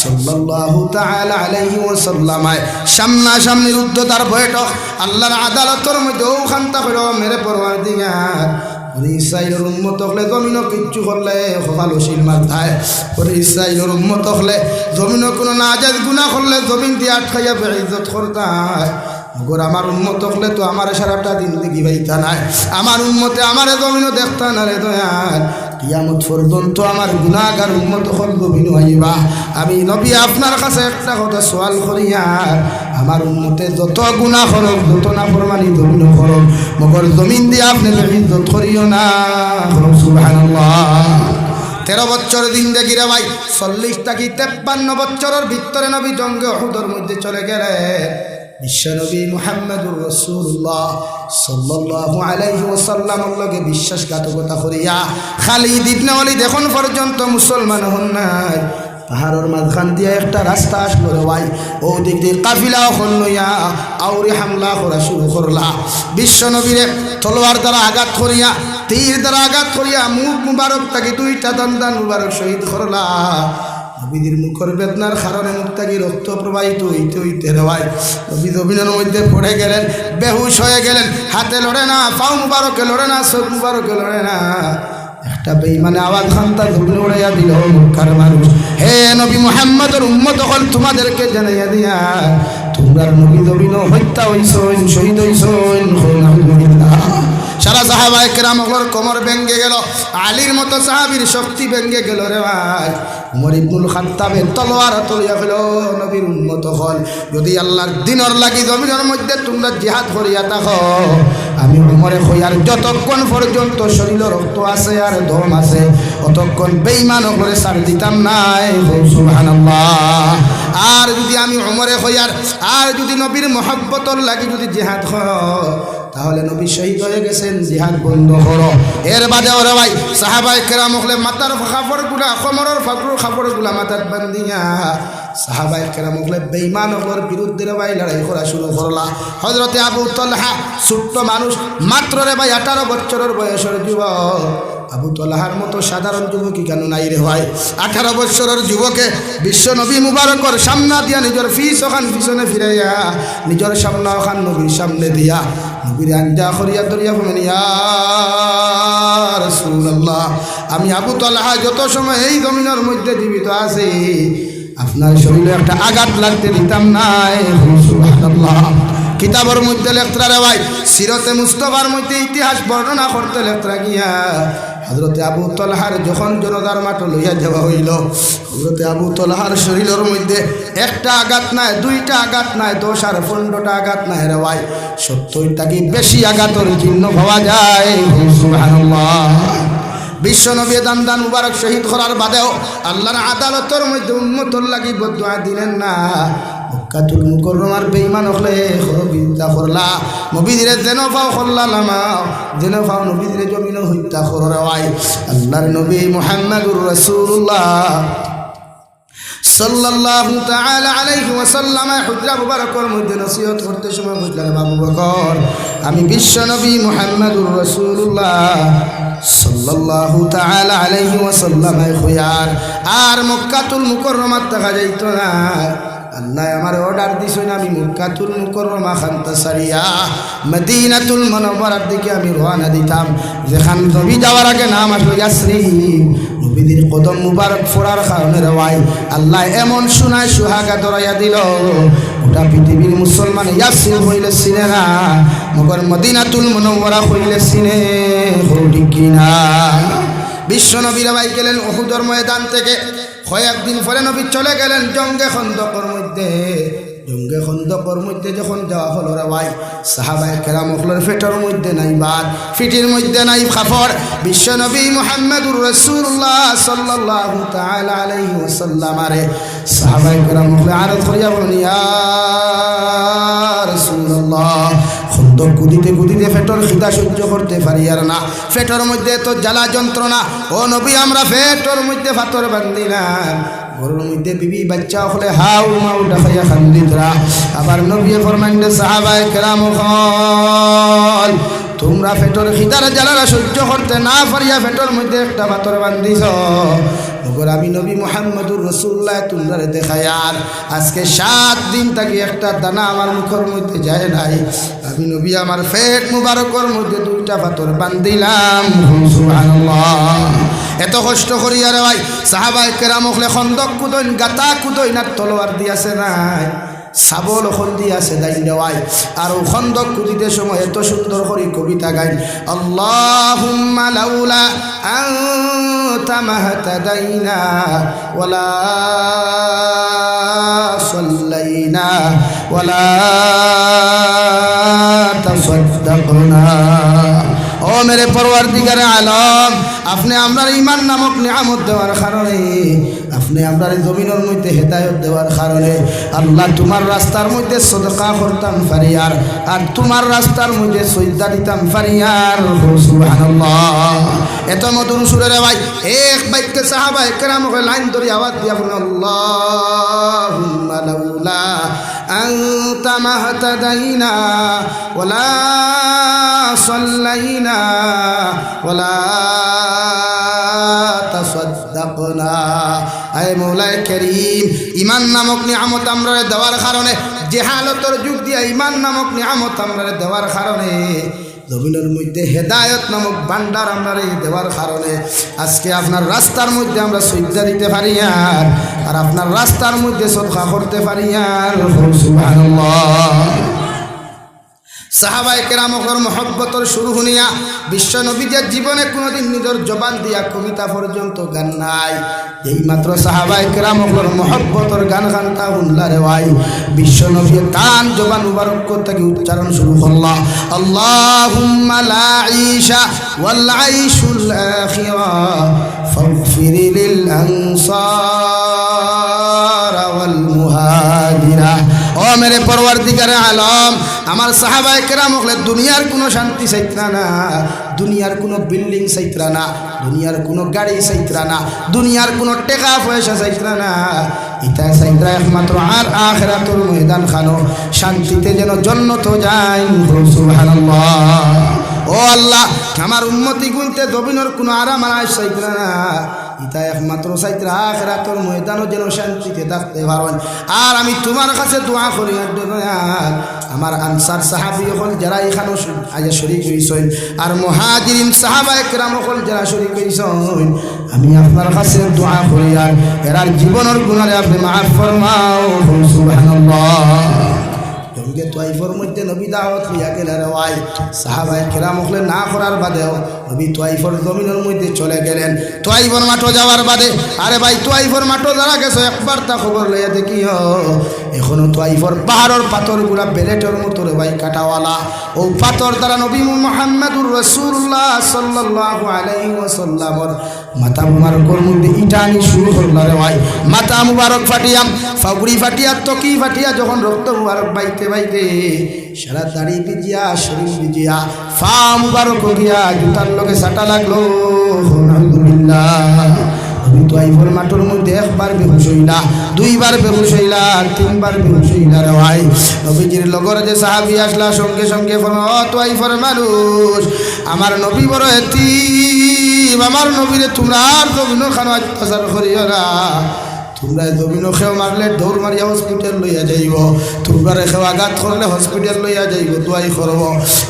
সাল্লাল্লাহু তাআলা আলাইহি ওয়াসাল্লাম সামনাসামনি উদ্ধতার বৈঠক আল্লাহর আদালতের মধ্যে ওখানটা হইল মেরে পরওয়ারদিগার ইসরাইলের উম্মত হলে জমিনও কিচ্ছু করলে ভালো শিল মাথায়, ইসরাইলের উম্মত হলে জমিনও কোনো নাজায়েজ গুনাহ করলে জমিন দিয়ে আটকাইয়া বেইজ্জত করতায়। মগর আমার উম্মত হলে তো আমার সারাটা দিন দেখি ভাইতা নাই, আমার উম্মতে আমারে জমিনও দেখতা না রে দয়াল। কিয়ামত পর্যন্ত আমার গুনাহগার উম্মত হল জমিন হইবা। আমি নবী আপনার কাছে একটা কথা সওয়াল করিয়া, আমার উম্মতে যত গুনাহ করব, যত নাফরমানি জমিন করব, মগর জমিন দিয়ে আপনি বেইজ্জত করিও না। সুবহানাল্লাহ। 13 বছর দিন দেখি রে ভাই, 40 থেকে 53 বছরের ভিতরে নবী জঙ্গে উহুদের মধ্যে চলে গেলেন। বিশ্বনবী মুহাম্মদুর রাসূলুল্লাহ সাল্লাল্লাহু আলাইহি ওয়াসাল্লামের লগে বিশ্বাসঘাতকতা করিয়া খালিদ ইবনে ওয়ালিদ এখন পর্যন্ত মুসলমান হন নাই। পাহাড়ের মাঝখান দিয়ে একটা রাস্তা আসলো রে ভাই, ও দিক দিয়ে কাফিলা হল লইয়া আউরে হামলা করা শুরু করলা। বিশ্বনবীরে তলোয়ার দ্বারা আঘাত করিয়া, তীর দ্বারা আঘাত করিয়া মুখ মুবারক তাকে 2টা দন্দান মুবারক শহীদ করলা। নবীদের মুখের বেদনার কারণে মুখ থেকে রক্ত প্রবাহিত হইতে হইতে রে ভাই নবী জমিনের মধ্যে পড়ে গেলেন, বেহুশ হয়ে গেলেন, হাতে লড়ে না, পাও মুবারকে লড়ে না, চোখ মুবারকে লড়ে না। একটা বেঈমানে আওয়াজ খান্তা জমিনে উড়াইয়া দিল, মক্কার মানুষ, হে নবী মুহাম্মদের উম্মত হল তোমাদেরকে জানাইয়া দিয়া, তোমরা নবী জমিন হত্যা হইছেন, শহীদ হইছেন। আলহামদুলিল্লাহ। সারা সাহাবায়ে কেরামগুলোর কোমর ভেঙে গেল, আলীর মতো সাহাবীর শক্তি ভেঙে গেল রে ভাই। উমর ইবনুল খাত্তাবের তলোয়ার তুলিয়া ফেল, নবীর উম্মত হল যদি আল্লাহর দিনের লাগি জমিনের মধ্যে তোমরা জিহাদ করিয়া থাকো, আমি উমরে কইয়ার যতক্ষণ পর্যন্ত শরীরে রক্ত আছে আর দম আছে, অতক্ষণ বেঈমান করে ছাড় দিতাম নাই। সুবহানাল্লাহ। আর যদি আমি উমরে কইয়ার আর যদি নবীর মহব্বতর লাগি যদি জিহাদ করো, তাহলে নবী শহীদ হয়ে গেছেন, জিহাদ বন্ধ করো। এর বাদে ওরা ভাই সাহাবায়ে কেরাম হলে মাথার কাপড়গুলা, কোমরের কাপড়গুলা মাথার বান্ধিয়া সাহাবায়ে কেরাম হলে বেঈমানদের বিরুদ্ধে রে ভাই লড়াই করা শুরু করলা। হযরতে আবু তালহা ছোট্ট মানুষ মাত্র রে ভাই 18 বছরের বয়সের যুবক। আবু তালহার মতো সাধারণ যুবকই কেন নাই রে ভাই? 18 বছরের যুবকে বিশ্ব নবী মুবারকর সামনে দিয়া নিজের ওখান পিছনে ফিরাইয়া নিজের সামনে ওখান নবীর সামনে দিয়া নবীর আঞ্জা করিয়া ধরিয়া বলেন, ইয়া রাসূলুল্লাহ, আমি আবু তালহা যত সময় এই জমিনের মধ্যে জীবিত আছি আপনার শরীরে একটা আঘাত লাগতে দিতাম নাই। সুবহানাল্লাহ। কিতাবের মধ্যে লেখরা রে ভাই, সিরতে মুস্তাফার মধ্যে ইতিহাস বর্ণনা করতে লেখরা গিয়া হযরতে আবু তালহার যখন জনতার মাঠ লইয়া যাওয়া হইল, হযরতে আবু তালহার শরীরের মধ্যে একটা আঘাত নাই, 2টা আঘাত নাই, 10 আর 15টা আঘাত নাই রে ভাই, 70টা কি বেশি আঘাতের চিহ্ন পাওয়া যায়। সুবহানাল্লাহ। বিশ্বনবী দান মুবারক শহীদ করার বাদেও আল্লাহর আদালতের মধ্যে উম্মতের লাগি বদদুয়া দিলেন না। মক্কাতুল মুকাররমার বেঈমান হলে হত্যা করলা নবীজিরে যেন পাও করলা লামাও যেন পাও নবীজিরে জমিন হত্যা কররা ভাই আল্লাহর নবী মুহাম্মদুর রাসূলুল্লাহ সাল্লাল্লাহু তাআলা আলাইহি ওয়াসাল্লাম হুজরা মুবারকের মধ্যে নসিহত করতে সময় বুঝলেন আবু বকর আমি বিশ্ব নবী মুহাম্মদুর রাসূলুল্লাহ সাল্লাল্লাহু তাআলা আলাইহি ওয়াসাল্লাম খুয়ার আর মক্কাতুল মুকাররমাত দেখা যাইতো না আল্লাহ আমার অর্ডার দিছেন আমি মক্কাতুল মুকাররমা খানতা সারিয়া মদিনাতুল মুনাওয়ারার দিকে আমি রওনা দিতাম যেখান নবী যাওয়ার আগে নাম আসলো ইয়াসরিব নবীর কদম মুবারক ফোড়ার কারণে রে ভাই আল্লাহ এমন শোনায় সুহাগা ধরাইয়া দিল ওটা পৃথিবীর মুসলমান ইয়াসরিব হইলে চিনে না মগর মদিনাতুল মুনাওয়ারা হইলে চিনে ঠিক কিনা বিশ্ব নবীর ভাই গেলেন উহুদের ময়দান থেকে কয়েকদিন পরে নবী চলে গেলেন জঙ্গে খন্দকের মধ্যে যখন যাওয়া হলো রে ভাই সাহাবায়ে কেরাম হলের ফেটের মধ্যে নাই বাদ ফিটির মধ্যে নাই কাপড় বিশ্ব নবী মুহাম্মদুর রাসূলুল্লাহ সাল্লাল্লাহু তাআলা আলাইহি ওয়াসাল্লাম আরে সাহাবায়ে কেরাম হলে আরজ করিয়া বলেন ইয়া রাসূলুল্লাহ খন্দক কুদিতে ফেটর খিদা সহ্য করতে পারি আর না ফেটর মধ্যে তো জ্বালা যন্ত্রণা ও নবী আমরা ফেটর মধ্যে ফাতর বান্ধিলাম ঘরের মধ্যে বিবি বাচ্চা হলে হাউ মাউ ডাকাইয়া খান্দিতরা আবার নবী ফরমাইলে সাহাবায়ে কেরাম হল তোমরা ফেটর খিদার জ্বালা সহ্য করতে না পারিয়া ফেটর মধ্যে একটা ফাতর বান্ধিছ মগর আমি নবী মুহাম্মদুর রাসূলুল্লাহ তোমরা দেখাই আর আজকে 7 দিন থাকি একটা দানা আমার মুখের মধ্যে যায় নাই আমি নবী আমার পেট মুবারকের মধ্যে 2টা ফাতর বান্ধিলাম সুবহানাল্লাহ এত কষ্ট করি আর ভাই সাহাবায়ে কেরাম হলে খন্দক কুদইন গাতা কুদইন আর তলোয়ার দিয়াছে নাই সাবল হল দিয়াছে দাই দেওয়াই আর খন্দক কুদিতে সময় এত সুন্দর করে কবিতা গাই আল্লাহুম্মা লাউলা আনতা মাহতাদাইনা ওয়ালা সাল্লাইনা ওয়ালা তাসাদ্দাকনা ও মেরে পরওয়ারদিগারে আলম আপনি আমরার ঈমান নামক নিয়ামত দেওয়ার কারণে আপনি আমরার জমিনের মধ্যে হেদায়েত দেওয়ার কারণে আল্লাহ তোমার রাস্তার মধ্যে সদকা করতাম ফারিয়ার আর তোমার রাস্তার মধ্যে সজদা দিতাম ফারিয়ার সুবহানাল্লাহ এত মধুর সুরে রে ভাই এক বাক্যে সাহাবায়ে কেরাম লাইন ধরে আওয়াজ দিয়া বলেন আল্লাহুম্মা লাউলা আনতা মাহতাদাইনা ওয়ালা সাল্লাইনা ওয়ালা তাসাদ্দাকনা আয় মওলায়ে কারীম ঈমান নামক নিয়ামত আমরা দেওয়ার কারণে জেহালতের যুগ দিয়া ঈমান নামক নিয়ামত আমরা দেওয়ার কারণে জমিনের মধ্যে হেদায়েত নামক ভান্ডার আমরা দেওয়ার কারণে আজকে আপনার রাস্তার মধ্যে আমরা সজদা দিতে পারি আর আপনার রাস্তার মধ্যে সদকা করতে পারি আর সুবহানাল্লাহ সাহাবায়ে কেরামর মহব্বতর শুরু শুনিয়া বিশ্ব নবীদের জীবনে কোনোদিন নিজের জবান দিয়া কবিতা পর্যন্ত গান নাই এই মাত্র সাহাবায়ে কেরামর মহব্বতর গান গানতা শুনলা রে ভাই বিশ্ব নবীর কান জবান মুবারক থেকে উচ্চারণ শুরু করলা আল্লাহুম্মা লা ঈশা ওয়াল আইশুল আখিরা ফাগফির লিল আনসার ওয়াল মুহাজিরা ও মেরে পরওয়ারদিগারে আলম আমার সাহাবায়ে কেরাম হলে দুনিয়ার কোনো শান্তি চাইতরা না দুনিয়ার কোনো বিল্ডিং চাইতরা না দুনিয়ার কোনো গাড়ি চাইতরা না দুনিয়ার কোনো টাকা পয়সা চাইতরা না ইতা চাইতরা একমাত্র আর আখিরাতুর ময়দান খানো শান্তিতে যেন জান্নাত যায় সুবহানাল্লাহ ও আল্লাহ আমার উম্মতি গুনতে জমিনের কোনো আরাম আর চাইতরা না ইতা একমাত্র চাইতরা আখিরাতুর ময়দানও যেন শান্তিতে থাকতে পারেন আর আমি তোমার কাছে দোয়া করি আমার আনসার সাহাবী হল যারা এখানে আজ শরীক হইছেন আর মুহাজিরিন সাহাবায়ে কেরাম হল যারা শরীক হইছেন আমি আপনার কাছে দোয়া করি আর এরার জীবনের গুনাহে আপনি মাফ ফরমাও সুবহানাল্লাহ জঙ্গে তোয়াইফের মধ্যে নবী দাওয়াত লিয়া গেলেন ওয়াই সাহাবায়ে কেরাম হলে না করার বাদেও নবী তোয়াইফের জমিনের মধ্যে চলে গেলেন তোয়াইফের মাঠে যাওয়ার বাদে আরে ভাই তোয়াইফের মাঠে যারা গেছে একবার তা খবর লইয়া দেখিও এখনো তাইফর পাহাড়ের পাথরগুলা বেলেটের মতো রে ভাই কাটাওয়ালা। ও পাথর দ্বারা নবী মুহাম্মদুর রাসূলুল্লাহ সাল্লাল্লাহু আলাইহি ওয়াসাল্লামর মাথা মুবারকের মধ্যে ইটানি শুরু করল রে ভাই। মাথা মুবারক ফাটিয়া, ফাগুড়ি ফাটিয়া, তকি ফাটিয়া যখন রক্ত মুবারক বাইতে বাইতে সারা দাড়ি ভিজিয়া, শরীর ভিজিয়া, ফা মুবারক গিয়া জুতার লগে সাটা লাগলো। আলহামদুলিল্লাহ। তাইফের মাঠের মধ্যে একবার বেহুশ হইলা, দুইবার বেহুশ হইলা, তিনবার বেহুশ হইলা রে ভাই। নবীজির লগর যে সাহাবী আসলা সঙ্গে সঙ্গে ও তাইফের মানুষ, আমার নবী বড় এতিম, আমার নবীরে তোমরা আর জমিন খানো অত্যাচার করিও না। তোমরা জমিন খেও মারলে দৌড় মারিয়া হসপিটাল লইয়া যাইব, তোমরা খেও আঘাত করলে হসপিটাল লইয়া যাইব, দোয়াই করব।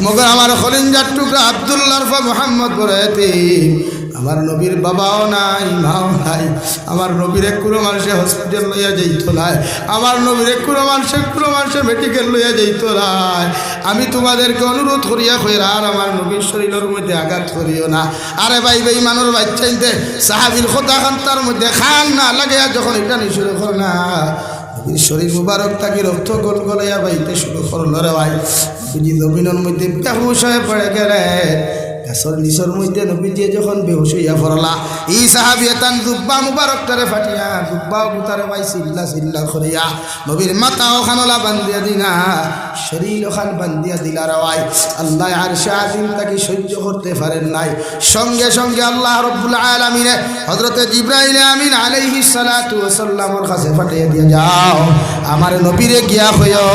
মগর আমার খলিঞ্জার টুকরা আব্দুল্লাহ মোহাম্মদ বড় এতিম, আমার নবীর বাবাও নাই, মাও নাই, আমার নবীর কোনো মানুষে হসপিটাল লইয়া যাইত নাই, আমার নবীর কোনো মানুষে মেডিকেল লইয়া যাইত নাই। আমি তোমাদেরকে অনুরোধ করিয়া কইরা আর আমার নবীর শরীরের মধ্যে আঘাত করিও না। আরে ভাই ভাই মানুষ বাচ্চাইতে সাহাবির কথা খান তার মধ্যে খান না লাগে, যখন এটা শুরু কর না নবীর শরীর মুবারক থাকি রক্ত গোল গলাইয়া বাইতে শুরু করল রে ভাই। বুঝি জমিনের মধ্যে বেহুশ হয়ে পড়ে গেলে গাছর নিচর মধ্যে নবীজি যখন বেহুশ হইয়া পড়লা, ই সাহাবী তান জুব্বা মুবারকটারে ফাটিয়া জুব্বা বুতারে ভাই চিল্লা চিল্লা করিয়া নবীর মাথা ওখানলা বান্ধিয়া দিনা, শরীর ওখান বান্ধিয়া দিলা রে ভাই। আল্লাহ আরশে আজিম তাকে সহ্য করতে পারেন নাই। সঙ্গে সঙ্গে আল্লাহ রব্বুল আলামিনে হযরতে জিবরাইল আমিন আলাইহিস সালাতু ওয়াস সালামের কাছে পাঠিয়ে দিয়া যাও, আমার নবীরে গিয়া কইও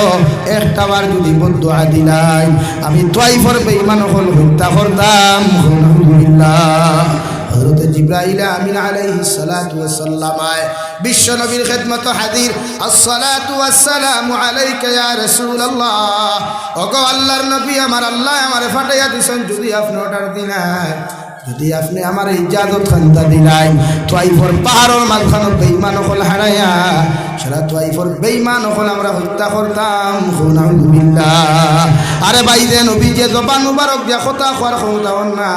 একটাবার যদি বদদুয়া দিলাই আমি তাইফের বেঈমান হল হত্যা করতাম। আলহামদুলিল্লাহ। হযরত জিবরাইল আমিন আলাইহিস সালাতু ওয়াস সালাম বিশ্ব নবীর খিদমত হাজির। আসসালাতু ওয়াসসালামু আলাইকা ইয়া রাসূলুল্লাহ। ওগো আল্লাহর নবী, আমার আল্লাহ আমারে ফাটাইয়া দিছেন, যদি আপনি অর্ডার দিলাই, যদি আপনি আমার ইজাজত খান্তা দিলাই, তাইফের পাহাড়ের মাঝখানে বেঈমান হল হারাইয়া সারা তাইফের বেঈমান হল আমরা হত্যা করতাম। আলহামদুলিল্লাহ। আরে ভাই যে নবী যে জবান মুবারক দিয়া কথা কর ক্ষমতা না,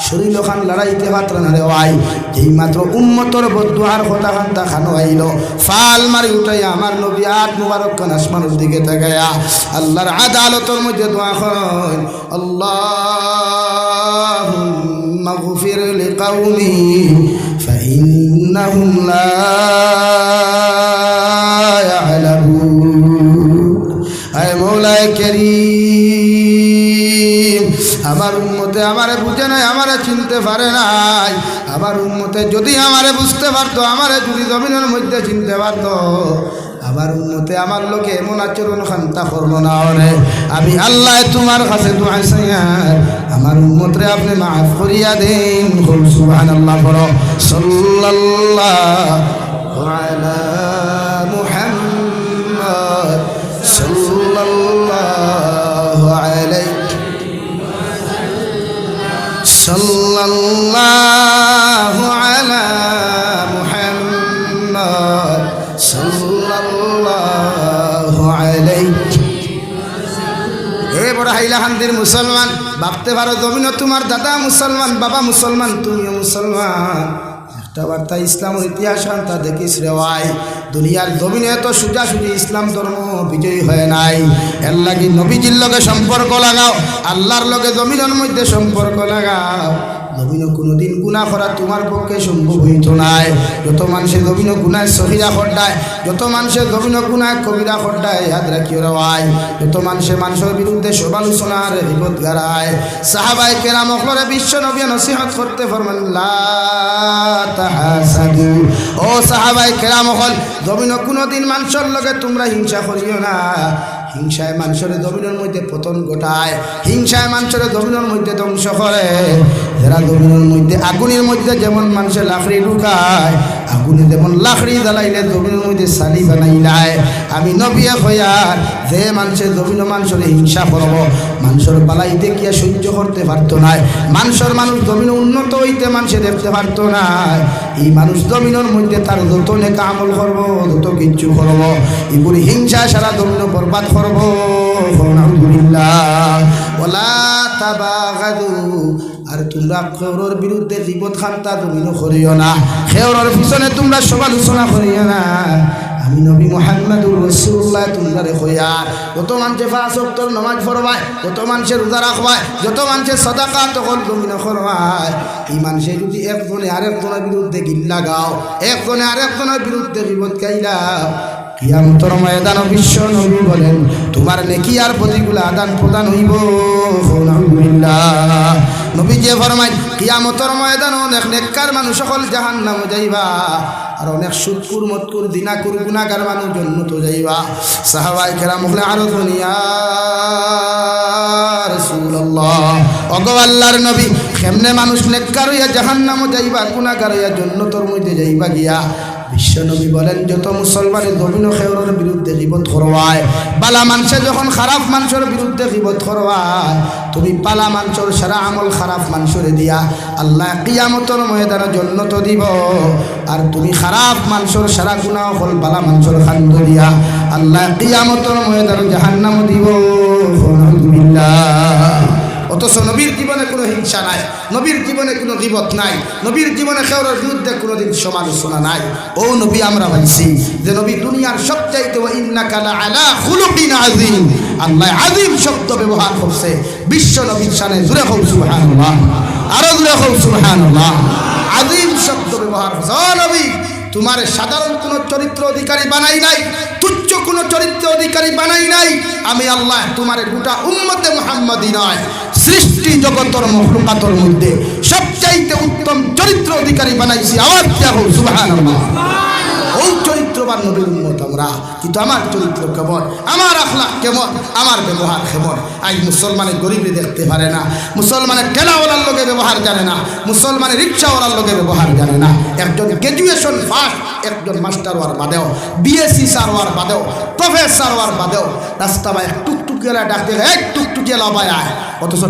শরীর খান লড়াইতে পাত্র না রে ভাই। যেই মাত্র উম্মতর বদদুয়ার কথা খান্তা খানো আইল, ফাল মারি উঠাই আমার নবী আট মুবারক খান আসমানের দিকে তাকায়া আল্লাহর আদালতের মধ্যে দোয়া করেন, আল্লাহুম্মা গফির লিকাউমি ফাইন্নাহুম লা আয় মৌলায়ে কারীম, আমার উম্মতে আমারে বুঝে নাই, আমারে চিনতে পারে নাই। আমার উম্মতে যদি আমারে বুঝতে পারতো, আমারে যদি জমিনের মধ্যে চিনতে পারতো, আমার উম্মতে আমার লোকে এমন আচরণ খান্তা করবো না। রে আমি আল্লাহ তোমার কাছে দোয়া চাই, আমার উম্মতরে আপনি মাফ করিয়া দেন। সুবহানাল্লাহ পড়ো। সাল্লাল্লাহু আলা মুহাম্মদ সাল্লাল্লাহু আলাইহি সাল্লাল্লাহু আলা মুহাম্মদ সাল্লাল্লাহু আলাইহি। হে বড় হাইলাকান্দির মুসলমান, ভাবতে পারো জমিন তোমার দাদা মুসলমান, বাবা মুসলমান, তুমিও মুসলমান। একটা বার্তা ইসলামের ইতিহাস তা দেখিস রে ভাই, দুনিয়ার জমিনে এত সোজাসুজি ইসলাম ধর্ম বিজয়ী হয় নাই। এর লাগি নবীজির লগে সম্পর্ক লাগাও, আল্লাহর লগে জমিনের মধ্যে সম্পর্ক লাগাও। জমিন কোনোদিন গুনাহ করা তোমার পক্ষে সম্ভব হইত নাই। যত মানুষের জমিন গুনায় সহিরা খড্ডায়, যত মানুষের জমিন গুনায় কবিরা খড্ডায়, ইয়াদ রাখিও রে ভাই। যত মানুষের বিরুদ্ধে সমালোচনার বিপদ গাড়ায়, সাহাবায়ে কেরাম অখলরে বিশ্ব নবী নসিহত করতে ফরমান লা তাহাসাদু। ও সাহাবায়ে কেরাম অখল, জমিন কোনোদিন মানুষের লগে তোমরা হিংসা করিও না। হিংসায় মানুষের জমিনের মধ্যে পতন ঘটায়, হিংসায় মানুষের জমিনের মধ্যে ধ্বংস করে। যারা জমিনের মধ্যে আগুনের মধ্যে যেমন মানুষের লাকড়ি ঢুকায়, আগুনে যেমন লাকড়ি জ্বালাইলে জমিনের মধ্যে সালি বানাইলায়, আমি নবী হইয়ার যে মানুষের জমিন মানুষের হিংসা করব, মানুষের বালাই দেখিয়া সহ্য করতে পারতো না, মানুষের মানুষ জমিন উন্নত হইতে মানুষে দেখতে পারতো না। এই মানুষ জমিনের মধ্যে তার যত নেকা আমল করব, যত কিচ্ছু করব, এগুলি হিংসা সারা জমিন বরবাদ করব। আলহামদুলিল্লাহ। ওয়ালা তাবাগাদু, আর তোমরা খেওরের বিরুদ্ধে জীবত খান্তা জমিন করিও না, খেওরের পিছনে তোমরা সমালোচনা করিও না। আমি নবী মুহাম্মদুর রাসূলুল্লাহ তোমারে কইয়া যত মানুষে পাঁচ ওয়াক্তের নামাজ পড়বায়, যত মানুষে রোজা রাখবায়, যত মানুষে সাদাকা তখন জমিন করবায়, এই মানুষে যদি একজনে আরেকজনের বিরুদ্ধে গিল্লা গাও, একজনে আরেকজনের বিরুদ্ধে বিপদ গাইলাও, কিয়ামতের ময়দানে বিশ্ব নবী বলেন তোমার নেকি আর প্রতিকূল আদান প্রদান হইব। আলহামদুলিল্লাহ। নবী যে ফরমায় কিয়ামতের ময়দানে অনেক নেককার মানুষ সকল জাহান্নামে যাইবা, আর অনেক সুদকুর মতকুর দিনাকুর গুনাহগার মানুষ জান্নাত যাইবা। সাহাবায়ে কেরাম বলে আরো দুনিয়া রাসূলুল্লাহ, ওগো আল্লাহর নবী কেমনে মানুষ নেককার হইয়া জাহান্নামে যাইবা, গুনাহগার হইয়া জান্নাতের মধ্যে যাইবা গিয়া? বিশ্বনবী বলেন যত মুসলমানের জমিন খেওরের বিরুদ্ধে গীবত করবায়, বালা মানুষে যখন খারাপ মানুষের বিরুদ্ধে গীবত করবায়, তুমি পালা মানুষের সারা আমল খারাপ মানুষের দিয়া আল্লাহ কিয়ামতের ময়দানে জান্নাত দিব, আর তুমি খারাপ মানুষের সারা গুনাহ হল বালা মানুষের খান্দ দিয়া আল্লাহ কিয়ামতের ময়দানে জাহান্নাম দিব। আলহামদুলিল্লাহ। অথচ নবীর জীবনে কোনো হিংসা নাই, নবীর জীবনে কোনো গীবত নাই, নবীর জীবনে খেওরের বিরুদ্ধে কোনোদিন সমালোচনা নাই। ও নবী আমরা বলছি যে নবী দুনিয়ার সবচাইতে ওয়া ইন্নাকা লাআলা খুলুকিন আযীম, আল্লাহ আযীম শব্দ ব্যবহার করছে বিশ্ব নবীর শানে। জোরে হোক সুবহানাল্লাহ, আরো জোরে হোক সুবহানাল্লাহ। আযীম শব্দ ব্যবহার করছে। ও নবী তোমার সাধারণ কোনো চরিত্র অধিকারী বানাই নাই, তুচ্ছ কোনো চরিত্র অধিকারী বানাই নাই। আমি আল্লাহ তোমার গোটা উম্মতে মুহাম্মাদি নয়, সৃষ্টি জগতের মখলুকাতের মধ্যে সবচাইতে উত্তম চরিত্র অধিকারী বানাইছি। আওয়াজ দেয়া হোক সুবহানাল্লাহ। ওই চরিত্রবান নবীর উম্মত আমরা, কিন্তু আমার চরিত্র কেমন, আমার আখলাক কেমন, আমার ব্যবহার কেমন? আজ মুসলমানের গরিবে দেখতে পারে না, মুসলমানের ঠেলাওয়ালার লোকে ব্যবহার জানে না, মুসলমানের রিক্সাওয়ালার লোকে ব্যবহার জানে না। একজন গ্র্যাজুয়েশন ফার্স্ট একজন মাস্টার হওয়ার বাদেও, বিএসসি স্যার হওয়ার বাদেও, প্রফেসর হওয়ার বাদেও রাস্তা বাই টুকটুকিওয়ালা ডাকতে এক টুকটুকিওয়ালা বাই আয়, অথচ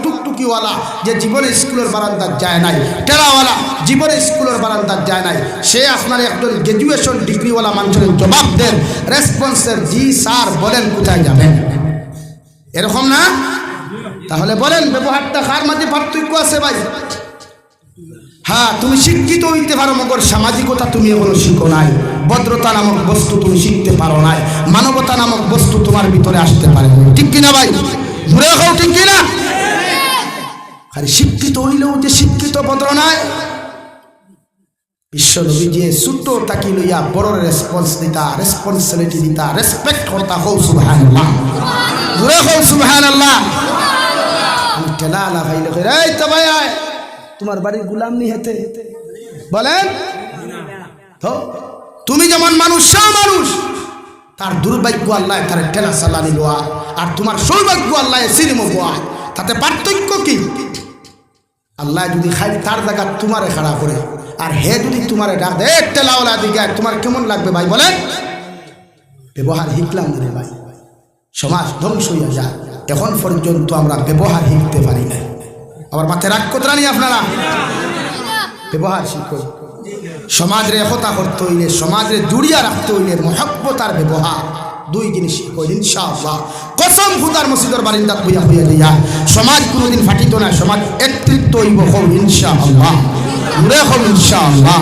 টুকটুকিওয়ালা যে জীবনে স্কুলের বারান্দার যায় নাই, টেরাওয়ালা জীবনে স্কুলের বারান্দার যায় নাই, সে আপনার একজন গ্র্যাজুয়েশন ডিগ্রিওয়ালা মানুষের জবাব দেন, রেসপন্সের জি স্যার বলেন কোথায় যাবেন? এরকম না? তাহলে বলেন ব্যবহারটা কার মাঝে পার্থক্য আছে ভাই? হ্যাঁ, তুমি শিক্ষিত হইতে পারো, মগর সামাজিকতা তুমি এখনো শিখো নাই, ভদ্রতা নামক বস্তু তুমি শিখতে পারো নাই, মানবতা নামক বস্তু তোমার ভিতরে আসতে পারে। ঠিক কিনা ভাই? ঘুরে খাও, ঠিক কিনা? খালি শিক্ষিত হইলেও যে শিক্ষিত ভদ্র নাই। বিশ্বনবী যে ছোট তাকি লইয়া বড় রেসপন্স দিতা, রেসপন্সিবিলিটি দিতা, রেসপেক্ট করতা। হও সুবহানাল্লাহ, ঘুরে খাও সুবহানাল্লাহ। আমি টেলা আলা ভাইলে কই এই তো ভাই আয় তোমার বাড়ির গুলাম নি হেতে বলেন তো? তুমি যেমন মানুষ সব মানুষ, তার দুর্ভাগ্য আল্লাহ তার ঠেলা চালানি লোয়া, আর তোমার সৌভাগ্য আল্লাহ সিনেমা গোয়া, তাতে পার্থক্য কি? আল্লাহ যদি খাই তার জায়গা তোমারে খাড়া করে, আর হে যদি তোমারে ডাক দে ঠেলাওয়ালা দিকে, তোমার কেমন লাগবে ভাই বলেন? ব্যবহার শিখলাম রে ভাই, সমাজ ধ্বংস হইয়া যায়। এখন পর্যন্ত আমরা ব্যবহার শিখতে পারি নাই। আবার মাথায় রাগ কোতরা নি আপনারা? ব্যবহার শিখো। সমাজের একতা করতে হইলে, সমাজের জুড়িয়া রাখতে হইলে মহব্বত আর ব্যবহার দুই জিনিস শিখো ইনশাআল্লাহ। কসম খুদার মসজিদের বারিন্দাত বইয়া হইয়া দিয়া সমাজ কোনোদিন ফাটিত না, সমাজ একত্রিত হইব হোক ইনশাআল্লাহ, ঘুরে হোক ইনশাআল্লাহ।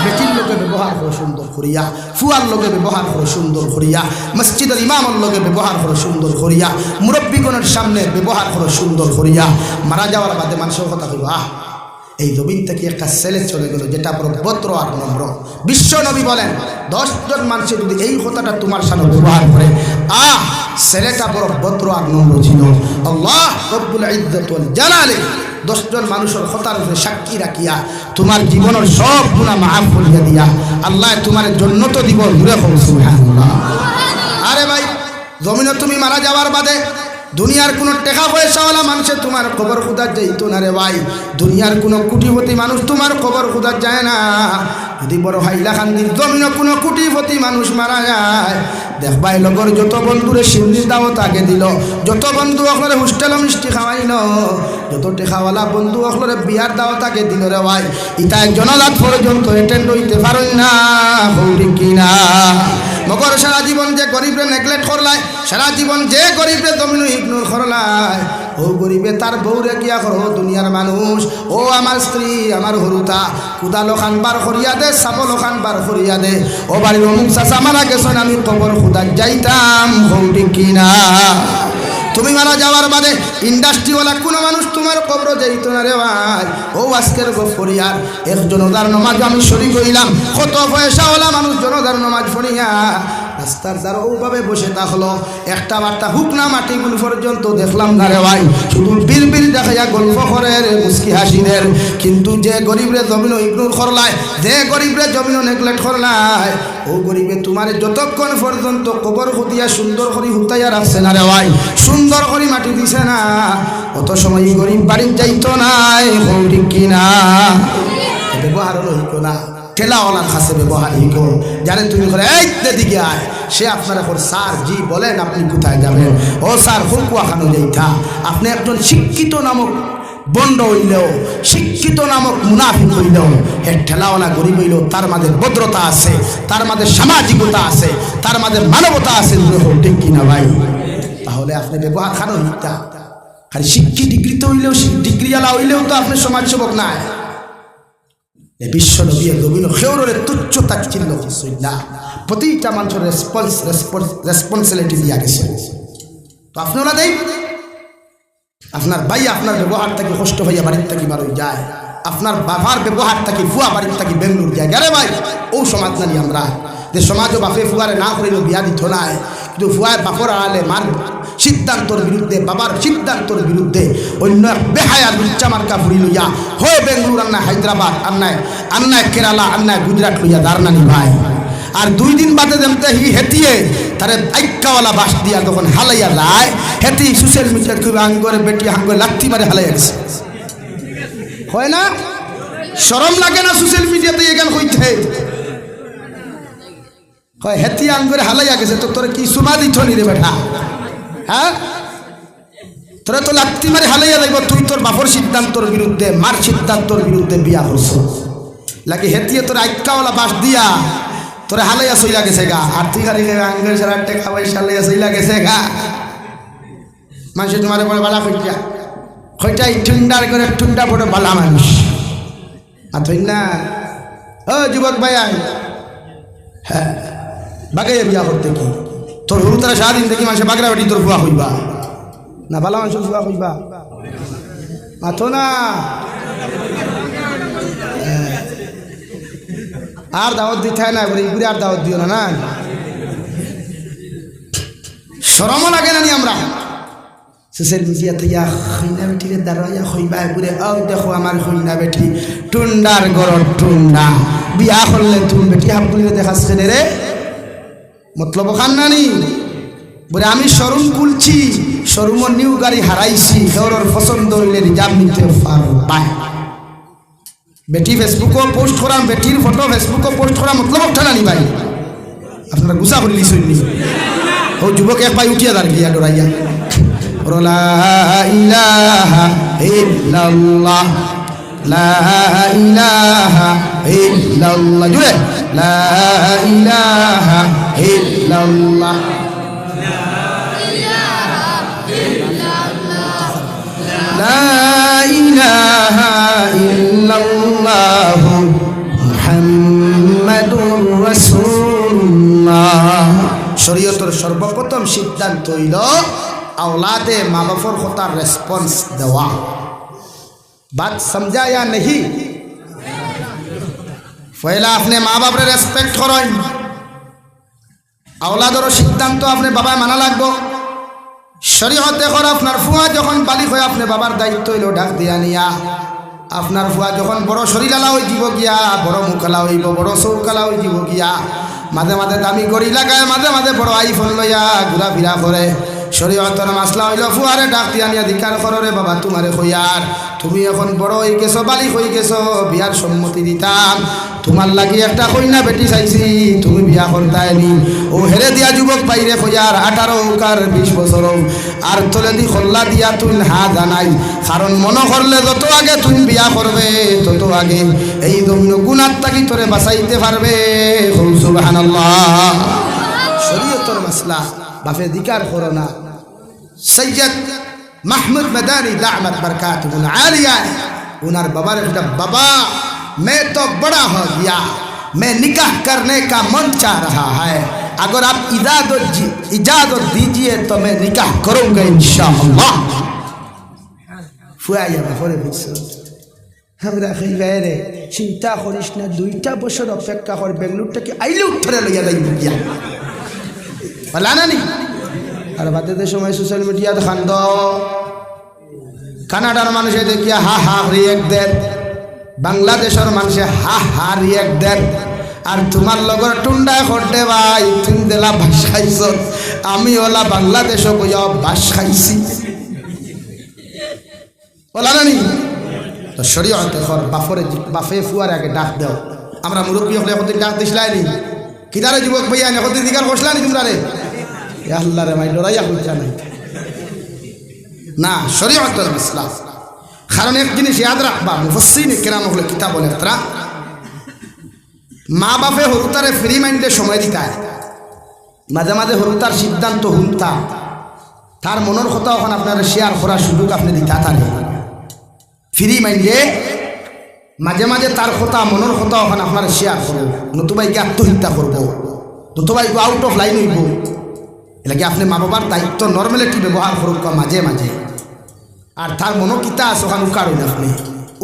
বেটির লোকে ব্যবহার করো সুন্দর করিয়া, ফুয়ার লোকে ব্যবহার করো সুন্দর করিয়া, মসজিদের ইমামের লোকে ব্যবহার করো সুন্দর করিয়া, মুরব্বীগণের সামনে ব্যবহার করো সুন্দর করিয়া। মারা যাওয়ার বাদে মানুষের কথা কইব এই জমিন থেকে একটা ছেলে চলে গেল যেটা বড় ভদ্র আর নম্র। বিশ্ব নবী বলেন 10 জন মানুষ যদি এই কথাটা তোমার সামনে ব্যবহার করে, ছেলেটা বড় ভদ্র আর নম্র ছিল। আল্লাহ রব্বুল ইজ্জত ওয়াল জালালে 10 জন মানুষের কথার উপরে সাক্ষী রাখিয়া তোমার জীবনের সব গুনাহ মাফ করিয়া দিয়া আল্লাহ তোমার জান্নাত দিব। জোরে হোক সুবহানাল্লাহ। আরে ভাই, জমিনে তুমি মারা যাওয়ার বাদে দুনিয়ার কোনো টাকা পয়সাওয়ালা মানুষে তোমার খবর খুদার যাইতো না রে ভাই। দুনিয়ার কোনো কোটিপতি মানুষ তোমার খবর খুদার যায় না। যদি বড় হাইলাকান্দির জমিনে কোনো কোটিপতি মানুষ মারা যায়, দেখবাই লগর যত বন্ধুরে সিন্দির দাওয়াত আগে দিল, যত বন্ধু অকলরে হোস্টেল মিষ্টি খাওয়াইল, যত টেকাওয়ালা বন্ধু অকলরে বিয়ার দাওয়াত আগে দিল রে ভাই, ইটা জনজাত পর্যন্ত অ্যাটেন্ড হইতে পারেন না। হৌরি কিনা মগর সারা জীবন যে গরিবরে নেগলেক্ট করলায়, সারা জীবন যে গরিবরে জমিন ইগনোর করলায়, ও গরিবে তার বউরে কিয়া করো দুনিয়ার মানুষ ও আমার স্ত্রী আমার হরুতা কুদালো খান বার করিয়া দে সাবলো খান বার করিয়া দে ও বাড়ির অমুক চাচা মারা গেছেন আমি কবর খুদা যাইতাম হৌটি কিনা তুমি মারা যাওয়ার বাদে ইন্ডাস্ট্রিওয়ালা কোনো মানুষ তোমার কবর যাইত না রে ভাই ও আজকের গফরিয়ার এক জনতার নমাজ আমি শরীক হইলাম কত পয়সাওয়ালা মানুষ জনতার নমাজ পড়িয়া রাস্তার দ্বারা ওভাবে বসে থাকলো একটা বার্তা হুক না মাটিগুলো পর্যন্ত দেখলাম না রে ভাই শুধু বীর বীর দেখাইয়া গল্প করে মুস্কি হাসিদের কিন্তু যে গরিবরে জমিন ইগনোর করলায় যে গরিবরে জমিন নেগলেক্ট করলায় ও গরিবে তোমার যতক্ষণ পর্যন্ত কবর খুদিয়া সুন্দর করে হুতাইয়া রাখছে না রে ভাই সুন্দর করে মাটি দিছে না অত সময় গরিব বাড়ির যাইতো নাই ঠিক কিনা ব্যবহার হইতো না ঠেলাওয়ালার কাছে ব্যবহার হইতো জানেন তুমি করে এই দিকে আয় সে আপনার এখন স্যার জি বলেন আপনি কোথায় যাবেন ও স্যার হুকুয়া খানো যাইতা আপনি একজন শিক্ষিত নামক বন্ড হইলেও শিক্ষিত নামক মুনাফিক হইলেও এর ঠেলাওয়ালা গরিব হইলেও তার মাঝে ভদ্রতা আছে তার মাঝে সামাজিকতা আছে তার মাঝে মানবতা আছে ঠিক কিনা ভাই তাহলে আপনি ব্যবহার খানো হইতা খালি শিক্ষিত ডিগ্রিতে হইলেও ডিগ্রিওয়ালা হইলেও তো আপনি সমাজসেবক নাই বিশ্ব নবী নবীন খেউরের তুচ্ছ তাচ্ছিল্য না প্রতিটা মানুষের রেসপন্সিবিলিটি দিয়া গেছে তো আপনারা দেই আপনার ভাই আপনার ব্যবহার থেকে কষ্ট হইয়া বাড়ির থেকে বার হয়ে যায় আপনার বাবার ব্যবহার থেকে ফুয়া বাড়ির থেকে বেঙ্গলুর যায় আরে ভাই ও সমাজ নানি আমরা যে সমাজও বাপে ফুয়ারে না করিল বিয়া দিত নাই কিন্তু ফুয়ায় বাপর আড়ালে মার সিদ্ধান্তর বিরুদ্ধে বাবার সিদ্ধান্তর বিরুদ্ধে অন্য বেহায়া লুচ্চা মার্কা ফুরি লইয়া হয়ে বেঙ্গলুর আন্নায় হায়দ্রাবাদ আন্নায় কেরালা আন্নায় গুজরাট লইয়া দারনানি ভাই আর 2 দিন বাদে দেখতে হেতিয়ে তারে আইক্কাওয়ালা বাস দিয়া তখন হালাইয়া যায় হেতি সোশ্যাল মিডিয়া খুব আঙ্গরে বেটি আঙ্গরে লাথি মারে হালাইয়া গেছে হয় না শরম লাগে না সোশ্যাল মিডিয়াতে এখান হইতে হয় হেতি আঙ্গরে হালাইয়া গেছে তো তোর কি সুমা দিছ নি রে বেটা হ্যাঁ তোরা তো লাথি মারে হালাইয়া যাইব তুই তোর বাপর সিদ্ধান্তর বিরুদ্ধে মার সিদ্ধান্তর বিরুদ্ধে বিয়া করছ লাগে হেতিয়ে তোর আইক্কাওয়ালা বাস দিয়া তোরা হালাইয়া সইলা গেছে গা আর্থিক আঙ্গের সারা টাকা পয়সা হালাইয়া সইলা গেছে গা মানুষ তোমার বলে বালা খইটা খইটাই ঠুন্ডার করে ঠুন্ডা বড় বালা মানুষ আর ধই না ও যুবক ভাই হ্যাঁ বাগাইয়া বিয়া করতে কি তোর হরু তারা সারাদিন দেখি মানুষের বাগড়া বাটি তোর ফুয়া হইবা না বালা মানুষের ফুয়া হইবা মাথো না আর দাওয়াত দিতে হয় না বলে ইগুড়ি আর দাওয়াত দিও না না শরমও লাগে না নি আমরা সোশ্যাল মিডিয়াতে ইয়া খইনা বেটিরে দাঁড়াইয়া হইবা ঘুরে ও দেখো আমার খইনা বেটি টুন্ডার গরর টুন্ডা বিয়া করলে তুমি বেটি হাম করে দেখাস কেন রে মতলব খান নানি বলে আমি শোরুম খুলছি শোরুমের নিউ গাড়ি হারাইছি ওর পছন্দ হইলে রিজার্ভ নিতে পারবা বেটি ফেসবুকও পোস্ট করাম বেটির ফটো ফেসবুকও পোস্ট করা মতলব ওঠা নানি ভাই আপনারা গুছা করে লিখুন ও যুবক এক ভাই উঠিয়া দাঁড়িয়ে ডরাইয়া লা ইলাহা ইল্লাল্লাহ লা ইলাহা ইল্লাল্লাহ জুড়ে লা ইলাহা ইল্লাল্লাহ লা ইলাহা ইল্লাল্লাহ মুহাম্মাদুর রাসূলুল্লাহ শরীয়তের সর্বপ্রথম সিদ্ধান্ত হইল औलादे माँ बापर होता रेस्पॉन्स देवा बात समझा या नहीं पहला अपने माँ बाप रे रेस्पेक्ट करो औलादर सिद्धांत अपने बाबा माना लागबो शरीयत देखो আপনার ফুয়া যখন বালিক হয় আপনি বাবার দায়িত্ব হইলো ডাক দিয়া নিয়া আপনার ফুয়া যখন বড় শরীরালা হই দিব গিয়া বড় মুখলা হইব বড় চৌকালা হই দিব গিয়া মাঝে মাঝে দামি গড়ি লাগায় মাঝে মাঝে বড় আইফোন লইয়া ঘুরা ফিরা করে শরীয়তের মাসলা হইল ফুয়ারে ডাক দিয়া নিয়া ধিকার করো রে বাবা তোমারে কইয়ার তুমি এখন বড় হয়ে গেছো বালিক হয়ে গেছো বিয়ার সম্মতি দিতাম তোমার লাগি একটা কইনা বেটি চাইছি তুমি বিয়া করতাইনি ও হেরে দিয়া যুবক বাইরে কইয়ার 18 কার 20 বছর আর তোলে দি খল্লা দিয়া তুই হা জানাই কারণ মনে করলে যত আগে তুমি বিয়া করবে তত আগে এই দমিন গুনাহ থাকি তোরে বাঁচাইতে পারবে সুবহানাল্লাহ শরীয়তের মাসলা বাপে ধিকার করো না সৈয়দ महमूद मदानी दामत बरकातुहुल आलिया उनार बाबा ने कहा बाबा मैं तो बड़ा हो गया, मैं निकाह करने का मन चाह रहा है, अगर आप इजाजत दीजिए तो मैं निकाह करूंगा इंशाअल्लाह। ফুয়াইয়া পরে বুঝছো আমরা খাই বাইরে চিন্তা করিস না, 2টা বছর অপেক্ষা কর, বেঙ্গলুরটাকে আইলে উঠরে লইয়া যাইব গিয়া বলা না নি। আর বাদে সময় সোশ্যাল মিডিয়াতে খান্দ কানাডার মানুষে দেখিয়া হা হা রিয়েক্ট দেন, বাংলাদেশের মানুষে হা হা রিয়েক্ট দেন, আর তোমার লগর টুন্ডায় করতে ভাই তুমি দেলা বাস খাইছ, আমি ওলা বাংলাদেশও বইয়া বাস খাইছি বলা না নি। তো শরীয়তে খর বাফরে বাফে ফুয়ার আগে ডাক দাও, আমরা মুরব্বী হলে এখন ডাক দিছিলাই নি, কিদারে যুবক ভাইয়া এখন দিকার কষলা নি তোমরা রে আল্লাহ রে মাই লড়াইয়া হইতা নাই না শরীয়তুল ইসলাম। কারণ এক জিনিস ইয়াদ রাখবা, মুফাসসিরিন কিরাম হলে কিতাব বলে তারা মা বাপে হরুতারে ফ্রি মাইন্ডে সময় দিতায়, মাঝে মাঝে হরুতার সিদ্ধান্ত হুনতা, তার মনের কথা ওখানে আপনার শেয়ার করার সুযোগ আপনি দিতা থাকেন ফ্রি মাইন্ডে, মাঝে মাঝে তার কথা মনের কথা ওখানে আপনার শেয়ার করবো, নতুবাইকে আত্মহত্যা করবো, নতুবাইকে আউট অফ লাইন হইব, এলাকি আপনি মা বাবার দায়িত্ব নর্মালিটি ব্যবহার করুক মাঝে মাঝে। আর তার মনো কিতা আছে ওখানে উকারুন আপনি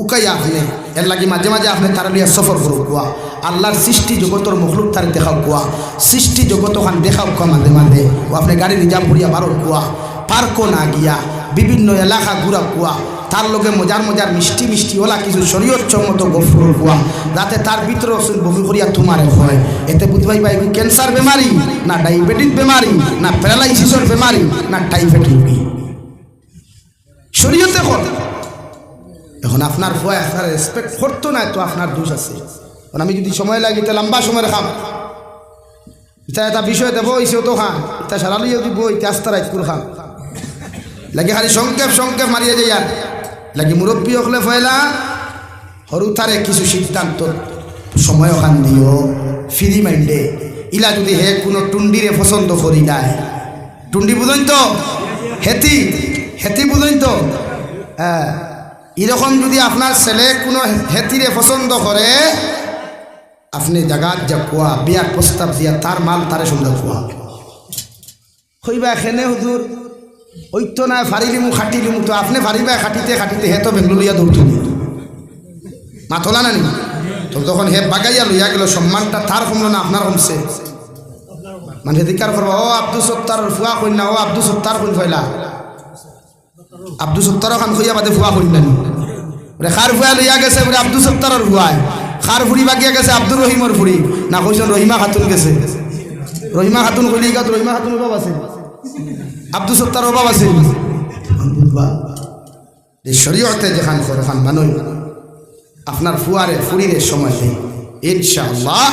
উকাইয়া আপনি এর লাগি মাঝে মাঝে আপনি তার লিয়া সফর করুক কুয়া, আল্লাহর সৃষ্টি জগতর মখলুক তার দেখাও কুয়া, সৃষ্টি জগত ওখান দেখাও কুয়া মাঝে মাঝে, ও আপনি গাড়ি রিজার্ভ করিয়া বারো কুয়া, পার্কও না গিয়া বিভিন্ন এলাকা ঘুরা কুয়া, তার লগে মজার মজার মিষ্টি মিষ্টি ওলা কিছু শরীয়তসম্মত গফর কুয়া, যাতে তার ভিতরে অসুল বমি করিয়া তোমারে হয়, এতে বুঝবাই পাই ক্যান্সার বেমারি না ডায়াবেটিস বেমারি না প্যারালাইসিসের বেমারি না টাইফয়েড রোগী শরীয়তে কর। এখন আপনার ভয় আপনার রেসপেক্ট করতো না, তো আপনার দোষ আছে। কারণ আমি যদি সময় লাগে তা লম্বা সময় রাখাম, এটা একটা বিষয় দেবো ইসেও তো খান, এটা সারালিও দিব, এটা আস্তা রাইট করে খাম লাগে, খালি সংক্ষেপ সংক্ষেপ মারিয়ে যাই। আর লাগে মুরব্বী হলে ফয়লা সরু তারে কিছু সিদ্ধান্ত সময় ওখান দিও ফ্রি মাইন্ডে। ইলা যদি হে কোনো টুন্ডিরে পছন্দ করি নাই, টুন্ডি বুঝেন তো হেতি হেতি বুঝেন তো, হ্যাঁ এরকম যদি আপনার ছেলে কোনো হেতিরে পছন্দ করে, আপনি জাগাত যা কুয়া বিয়ার প্রস্তাব দিয়া তার মাল তারে সুন্দর কুয়া হইবা এখানে হুজুর ওইতো না ফারিলিমু খাটিলিমু, তো আপনি ফারিবা খাটিতে খাটিতে হে তো বেঙ্গলুর লইয়া দৌড়ুনি মাথলা নানি, তো তখন হে বাগাইয়া লইয়া গেল, সম্মানটা তার কমলো না আপনার কমছে, মানে দিকার করবো ও আব্দুল সত্তার ফুয়া কই না, ও আব্দুল সত্তার কই ফয়লা আব্দুল সত্তারও খান খুঁয়া বাদে ফুয়া কই নানি, খার ফুয়া লইয়া গেছে বলে আব্দুল সত্তারের ফুয়ায়, খার ফুড়ি বাগিয়া গেছে আব্দুর রহিমর ফুড়ি না, কইছেন রহিমা খাতুন গেছে, রহিমা খাতুন কইলি গা, রহিমা খাতুন বাব আছে, আব্দুল সত্তার অভাব আছে। শরীয়তে যেখান ওখান মানুষ আপনার ফুয়ারে ফুরিরে সময় দেয়, ইনশাআল্লাহ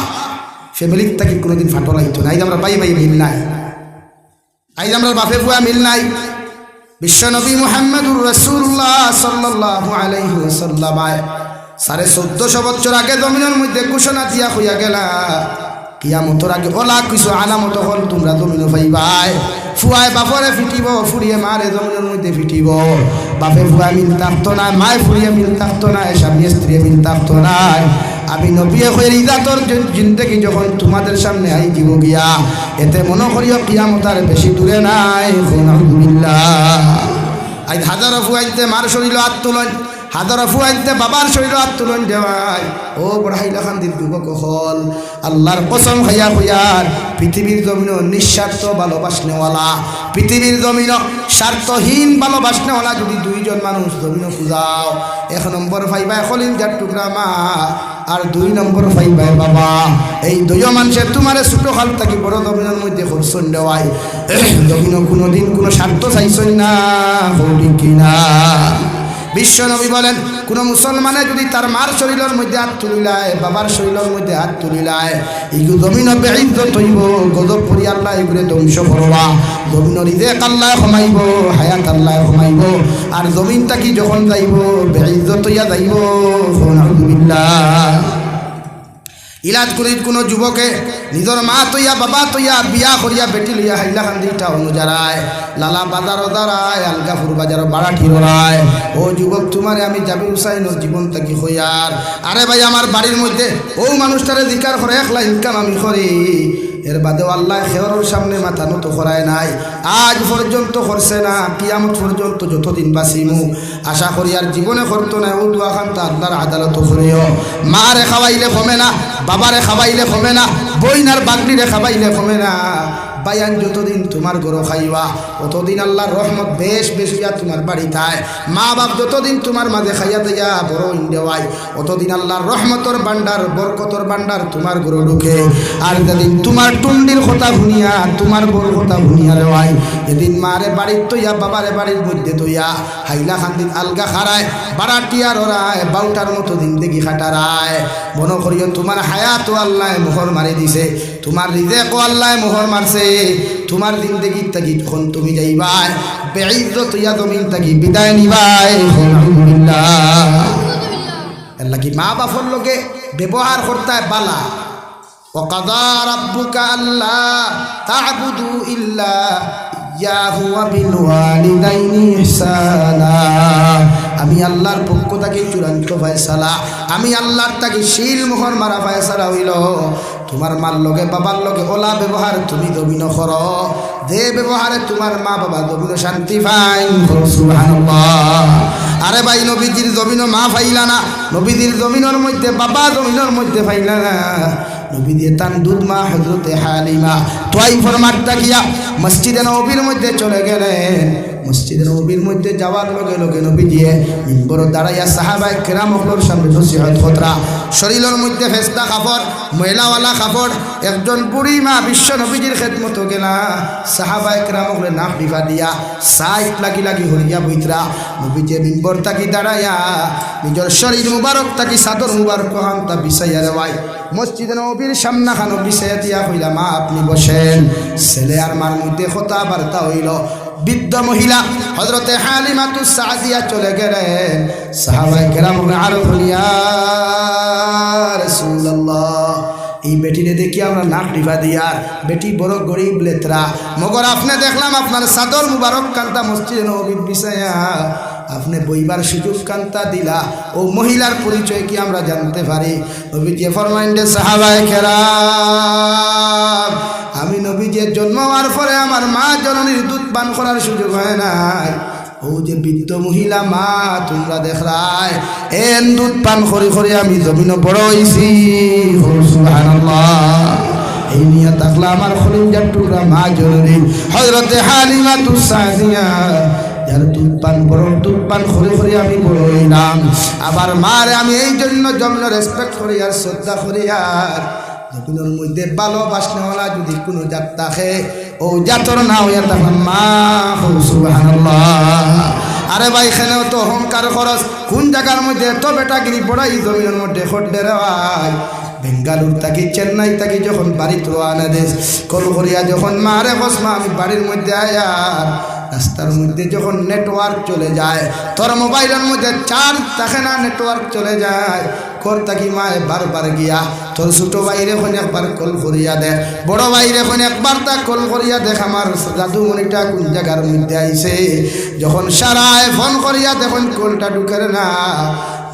ফ্যামিলির থেকে কোনোদিন ফাটল আইতো না। আইজ আমরা বাই বাই মিল নাই, আইজ আমরা বাপে ফুয়া মিল নাই। বিশ্বনবী মুহাম্মদুর রাসূলুল্লাহ সাল্লাল্লাহু আলাইহি ওয়াসাল্লাম 1450 বছর আগে জমিনের মধ্যে ঘোষণা দিয়া হইয়া গেলা, কিয়ামতের আগে ওলা কিছু আলামত হল তোমরা জমিনে পাইবাই, ফুয়ায় বাপরে ফিটিব, ফুরিয়ে মারে জমিনের মধ্যে ফিটিব, বাপে ফুয়ায় মিল থাকতো না, মায় ফুরিয়ে মিল থাকতো না, স্বামী স্ত্রী মিল থাকতো না। আমি নবী হয়ে ইজাতর জিন্দেগি যখন তোমাদের সামনে আই দিব গিয়া, এতে মনে করিও কিয়ামত আর বেশি দূরে নাই। আলহামদুলিল্লাহ আজ হাজার ফুয়াইতে মার শরীর হাত তুলন, হাজার ফুয়াইতে বাবার শরীর হাত তুলন দেওয়াই, ও বড়াইলা খান দিল যুবক হল আল্লাহর কসম খাইয়া খুয়ার পৃথিবীর জমিন নিঃস্বার্থ ভালোবাসনেওয়ালা, পৃথিবীর জমিন স্বার্থহীন ভালোবাসনেওয়ালা যদি দুইজন মানুষ জমিন খুঁজাও, 1 নম্বর পাইবা খলিল যার টুকরা মা, আর 2 নম্বর পাইবা বাবা। এই দুইও মানুষের তোমার ছোট খাল থাকি বড় জমিনের মধ্যে খরচন দেওয়াই, জমিন কোনোদিন কোনো স্বার্থ চাইছই না, হলি কিনা। বিশ্বনবী বলেন কোন মুসলমানে যদি তার মার শরীরের মধ্যে হাত তুলিলায়, বাবার শরীরের মধ্যে হাত তুলিলায়, এইগুলো জমিন বেইজ্জত হইব, গজব করি আল্লাহ এগুলো ধ্বংস করবা, জমিন রিজেক আল্লাহ কমাইব, হায়াত আল্লাহ কমাইব, আর জমিনটা কি যখন যাইব বেইজ্জত হইয়া যাইব। আলহামদুলিল্লাহ ইলাদ করিত কোনো যুবকে নিজের মা তৈয়া বাবা তৈয়া বিয়া করিয়া বেটি লইয়া হাইলাকান্দি টাউন যারায় লালা বাজারও দাঁড়ায় আলগাপুর বাজারও বাড়াঠি রায়। ও যুবক তোমারে আমি জাবির হুসাইনের জীবন থাকি হইয়ার আরে ভাই আমার বাড়ির মধ্যে ও মানুষটারে জিকার করে একলা ইনকাম আমি করি এর বাদেও আল্লাহ খেয়রের সামনে মাথা নত করায় নাই আজ পর্যন্ত করছে না কিয়ামত পর্যন্ত যতদিন বাঁচিমু আশা করি আর জীবনে করতো না ও দোয়া খান তা আল্লাহর আদালত করিও। মারে খাওয়াইলে কমে না বাবারে খাওয়াইলে কমে না বইনার বাগনিরে খাওয়াইলে কমে না বায়ান যতদিন তোমার গরো খাইবা ততদিন আল্লাহর রহমত বেশ বেশি তোমার বাড়ি থায়। মা বাপ যতদিন তোমার মাঝে খাইয়া দিয়া বড় ইন্দেওয়াই অতদিন আল্লাহর রহমতর বান্ডার বরকতর বান্ডার তোমার গরো ঢুকে। আর যেদিন তোমার টুন্ডির কথা শুনিয়া তোমার বড় কথা শুনিয়া রেওয়াই এদিন মারে বাড়ির তৈয়া বাবারে বাড়ির মধ্যে তৈয়া হাইলা খান্দিন আলগা খারায় বারাটিয়ার ওরায় বাউটার মতো দিন দেখি খাটারায় মনে করিও তোমার হায়াত আল্লাহ মোহর মারি দিছে তোমার রিজেকও আল্লাহ মোহর মারছে তোমার জিন্দেগি থাকি যখন তুমি যাইবাই বেইজ্জত ইয়া জমিন থাকি বিদায় নিবাই। আলহামদুলিল্লাহ আল্লাহ কি মা বাপর লগে ব্যবহার করতে বালা ওয়াকাযা রাব্বুকা আল্লা তা'বুদু ইল্লা ইয়াহু ওয়া বিল ওয়ালিদাইনি ইহসানা। আমি আল্লাহর পক্ষ থেকে চূড়ান্ত ফয়সালা আমি আল্লাহর থেকে শিল মোহর মারা ফয়সালা হইল তোমার মার লগে বাবার লগে ওলা ব্যবহার তুমি দবিন করো যে ব্যবহারে তোমার মা বাবা দবিন শান্তি পাই। সুবহানাল্লাহ। আরে ভাই নবীজির জমিনও মা ফাইলা না নবীজির জমিনের মধ্যে বাবা জমিনের মধ্যে ফাইলা না নবী দিয়ে তান দুধ মা হযরতে হালিমা তোয়াইফের মাঠটা গিয়া মসজিদে নববীর মধ্যে চলে গেলেন। মসজিদে নববীর মধ্যে যাওয়ার লগে লগে নবী দিয়ে মিম্বর দাঁড়াইয়া সাহাবায়ে কেরামগুলোর সামনে নসিহত খতরা শরীরের মধ্যে ফেস্তা কাপড় ময়লাওয়ালা কাপড় একজন বুড়ি মা বিশ্ব নবীজির খেদমত গেলা সাহাবায়ে কেরামগুলো নাক ডিফা দিয়া সাইট লাগি লাগি হরিয়া বইতরা নবী যে মিম্বর তাকি দাঁড়াইয়া নিজের শরীর মুবারক তাকি চাদর মুবারক হামতা বিছাইয়া দেওয়াই মসজিদে নববীর সামনা খানো বিছাইয়া দিয়া কইলা মা আপনি বসেন। ছেলে আর মার মধ্যে কথা বার্তা হইল বৃদ্ধ মহিলা হযরতে হালিমাতুস সাদিয়া চলে গেলেন সাহাবায়ে কেরাম আর বলিয়া রাসূলুল্লাহ এই বেটিরে দেখি আমরা নাক ডিফা দিয়ার বেটি বড় গরিব লেতরা মগর আপনি দেখলাম আপনার চাদর মুবারক কান্তা মসজিদে নববীর বিছাইয়া আপনি বইবার সুযোগ কান্তা দিলা ও মহিলার পরিচয় কি আমরা জানতে পারি? নবীজি ফরমাইন্ডে সাহাবায়ে কেরাম আমি নবীজির জন্ম হওয়ার পরে আমার মা জননীর দুধ পান করার সুযোগ হয় নাই ও যে বৃদ্ধ মহিলা মা তোমরা দেখরাই এন দুধ পান করি করি আমি জমিন বড় হইছি। সুবহানাল্লাহ। এই নিয়ে থাকলে আমার খলিজার টুকরা মা জননী হযরতে হালিমাতুস সাদিয়া যার দুধ পান বড় দুধ পান করে করে আমি বড় হইলাম। আবার মারে আমি এই জন্য জন্ম রেসপেক্ট করি আর শ্রদ্ধা করি আর জমিনের মধ্যে ভালোবাসনেওয়ালা যদি কোনো জাত থাকে ও জাতর না হইয়া তখন মা। সুবহানাল্লাহ। আরে ভাই এখানেও তো অহংকার খরচ কোন জায়গার মধ্যে এত বেটাগিরি পড়াই জমিনের মধ্যে খড়ে রে ভাই। বেঙ্গালুর থাকি চেন্নাই থাকি যখন বাড়িতে রওনা দেশ কল করিয়া যখন মারে বসমা আমি বাড়ির মধ্যে আয়ার রাস্তার মধ্যে যখন নেটওয়ার্ক চলে যায় তোর মোবাইলের মধ্যে চার্জ থাকে না নেটওয়ার্ক চলে যায় কর থাকি মায়ে বারবার গিয়া তোর ছোটো ভাইরে এখন একবার কল করিয়া দেখ বড় ভাইরে এখন একবার তা কল করিয়া দেখ আমার জাদুমণিটা কোন জায়গার মধ্যে আইছে। যখন সারায় ফোন করিয়া দেখুন কলটা ঢুকের না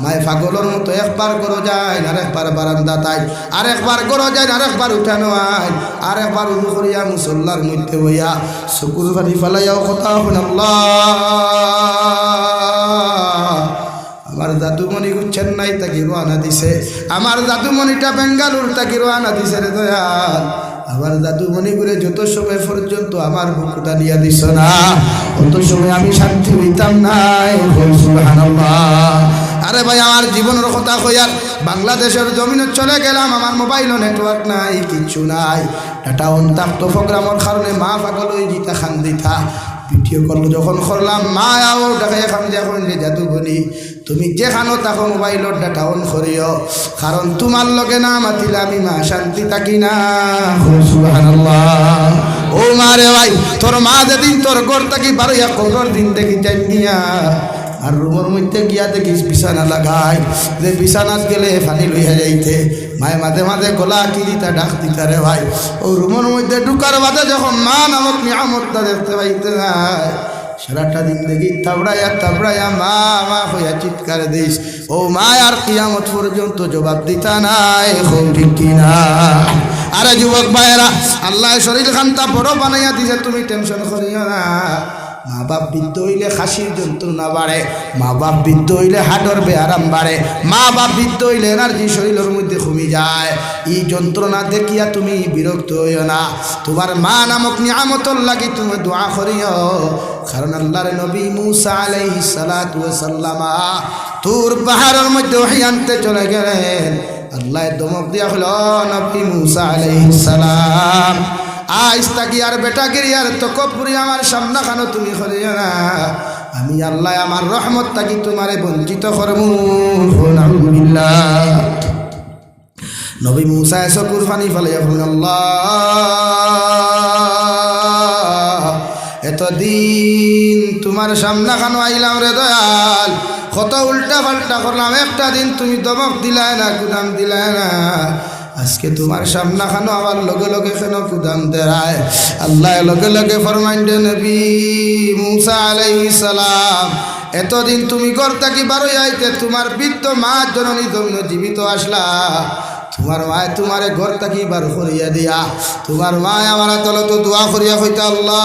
মায় পাগলের মতো একবার গরো যায় আর একবার বারান্দা তাই আর একবার গরো যায় আর একবার উঠানো আয় আর একবার উদু করিয়া মুসল্লার মধ্যে হইয়া চকুর পানি ফেলাইয়াও কথা হন আল্লাহ আমার জাদুমণি চেন্নাই থাকি রওনা দিছে আমার জাদুমণিটা বেঙ্গালুর থাকি রওনা দিছে রে দয়াল আমার জাদুমণি করে যত সময় পর্যন্ত আমার বুকটা নিয়ে দিছ না তত সময় আমি শান্তি হইতাম নাই। সুবহানাল্লাহ। আরে ভাই আমার জীবনের কথা কইয়ার বাংলাদেশের জমিনে চলে গেলাম আমার মোবাইলও নেটওয়ার্ক নাই কিচ্ছু নাই ডাটা অন থাকতো প্রোগ্রামের কারণে মা পাগল হয়ে জিতা খান দিতা ভিডিও কল যখন করলাম মা আও ডাকে খান যখন জাদুমণি তুমি যেখানো থাকো মোবাইলের ডাটা অন করিও কারণ তোমার লগে না মাতিলে আমি মা শান্তি থাকি না। সুবহানাল্লাহ। ও মা রে ভাই তোর মা যেদিন তোর ঘর থাকি বারোয়া কবর দিন দেখি যাই নিয়া আর রুমের মধ্যে গিয়া দেখিস বিছানা লাগায়, যে বিছানাত গেলে পানি লইয়া যাইতে মায় মাঝে মাঝে গলা কি দিতা ডাক দিতা রে ভাই। ও রুমের মধ্যে ঢুকার বাদে যখন মা নামক নিয়ামতটা দেখতে পাইতে যায়, সারাটা দিন দেখি তাবড়াইয়া মা মা হইয়া চিৎকার দিস। ও মা আর কিয়ামত পর্যন্ত জবাব দিতা নাই, খুব ঠিক কিনা? আরে যুবক ভাইয়েরা, আল্লাহ শরীর খানটা বড় বানাইয়া দিছে, তুমি টেনশন করিও না। মা বাপ বৃদ্ধ হইলে খাসির যন্ত্রণা বাড়ে, মা বাপ বৃদ্ধ হইলে হাড়ের বেআরাম বাড়ে, মা বাপ বৃদ্ধ হইলে এনার্জি শরীরের মধ্যে কমে যায়। এই যন্ত্রণা দেখিয়া তুমি বিরক্ত হইও না, তোমার মা নামক নিয়ামতর লাগি তুমি দোয়া করিও। কারণ আল্লাহর নবী মুসা আলাইহিস সালাতু ওয়াস সালাম তুর পাহাড়ের মধ্যে ওহী আনতে চলে গেলেন। আল্লাহ দমক দিয়া হল, নবী মুসা আলাইহিস সালাম আজ তাকি আর বেটা গিরি আর তকবুরি আমার সামনা খানো তুমি করিও না, আমি আল্লাহ আমার রহমত তাকি তোমারে বঞ্চিত করমু। আলহামদুলিল্লাহ। নবী মুসা চকুর পানি ফেলাইয়া বলেন, আল্লাহ এতদিন তোমার সামনা খানো আইলাম রে দয়াল, কত উল্টা পাল্টা করলাম, একটা দিন তুমি দমক দিলাই না, গুদাম দিলাই না, আজকে তোমার সামনা খানো আবার লগে লগে কেন কুদাম দেয়? আল্লাহ লগে লগে ফরমাইন দে নবী মুসা আলাইহিস সালাম, এতদিন তুমি ঘর থাকি বারোই আইতে তোমার বৃদ্ধ মা জননী জন্য জীবিত আসলা, তোমার মায় তোমারে ঘর থাকি বার করিয়া দিয়া, তোমার মায় আমার তলত দোয়া করিয়া কইতা, আল্লাহ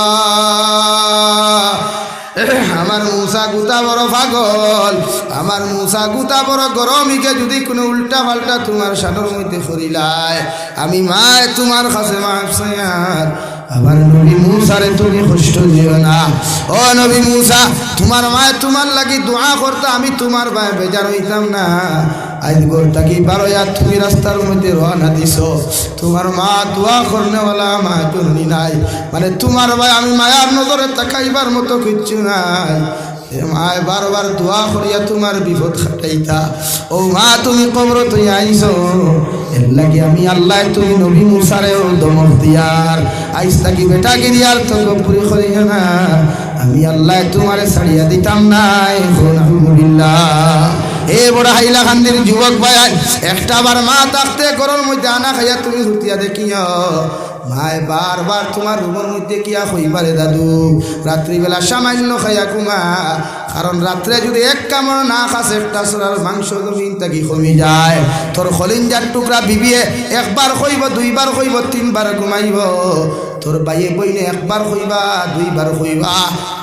আমার মুসা গুতা বড় পাগল, আমার মুসা গুতা বড় গরমিকে যদি কোনো উল্টা পাল্টা তোমার সানোর মধ্যে করিলাই, আমি মায় তোমার কাছে মাফ চাইয়ার, আমার নবী মুসারে তুমি কষ্ট দিও না। ও নবী মুসা, তোমার মায় তোমার লাগি দোয়া করতে, আমি তোমার ভাই বেজার হইতাম না। আজ গোলটা কি বারোয়া তুমি রাস্তার মধ্যে রওনা দিছ, তোমার মা দোয়া করনেওয়ালা মা জননী নাই, মানে তোমার ভাই আমি মায়ার নজরে তাকাইবার মতো কিচ্ছু নাই। মায় বারবার দোয়া করিয়া তোমার বিপদ খাটাইতা, ও মা তুমি কবর তুই আইছো, এর লাগে আমি আল্লাহ তুমি নবী মুসারেও দমক দিয়ার আইস থাকি বেটা গিরিয়ার তো গপুরি করিও না, আমি আল্লাহ তোমারে ছাড়িয়া দিতাম নাই। আলহামদুলিল্লাহ। এ বড় হাইলা খান্দির যুবক ভাই, একটা বার মা থাকতে ঘরের মধ্যে আনা খাইয়া তুমি হুতিয়া দেখিও, মায় বারবার তোমার রুমের মধ্যে কিয়া হইবারে দাদু রাত্রিবেলা সামান্য খাইয়া ঘুমা, কারণ রাত্রে যদি এক কামড় না খাস একটা সোনার মাংস জমিন থাকি কমি যায়, তোর খলিঞ্জার টুকরা বিবিয়ে একবার কইব, দুইবার কইব, তিনবার ঘুমাইব, তোর বাইয়ে বইনে একবার কইবা, দুইবার কইবা,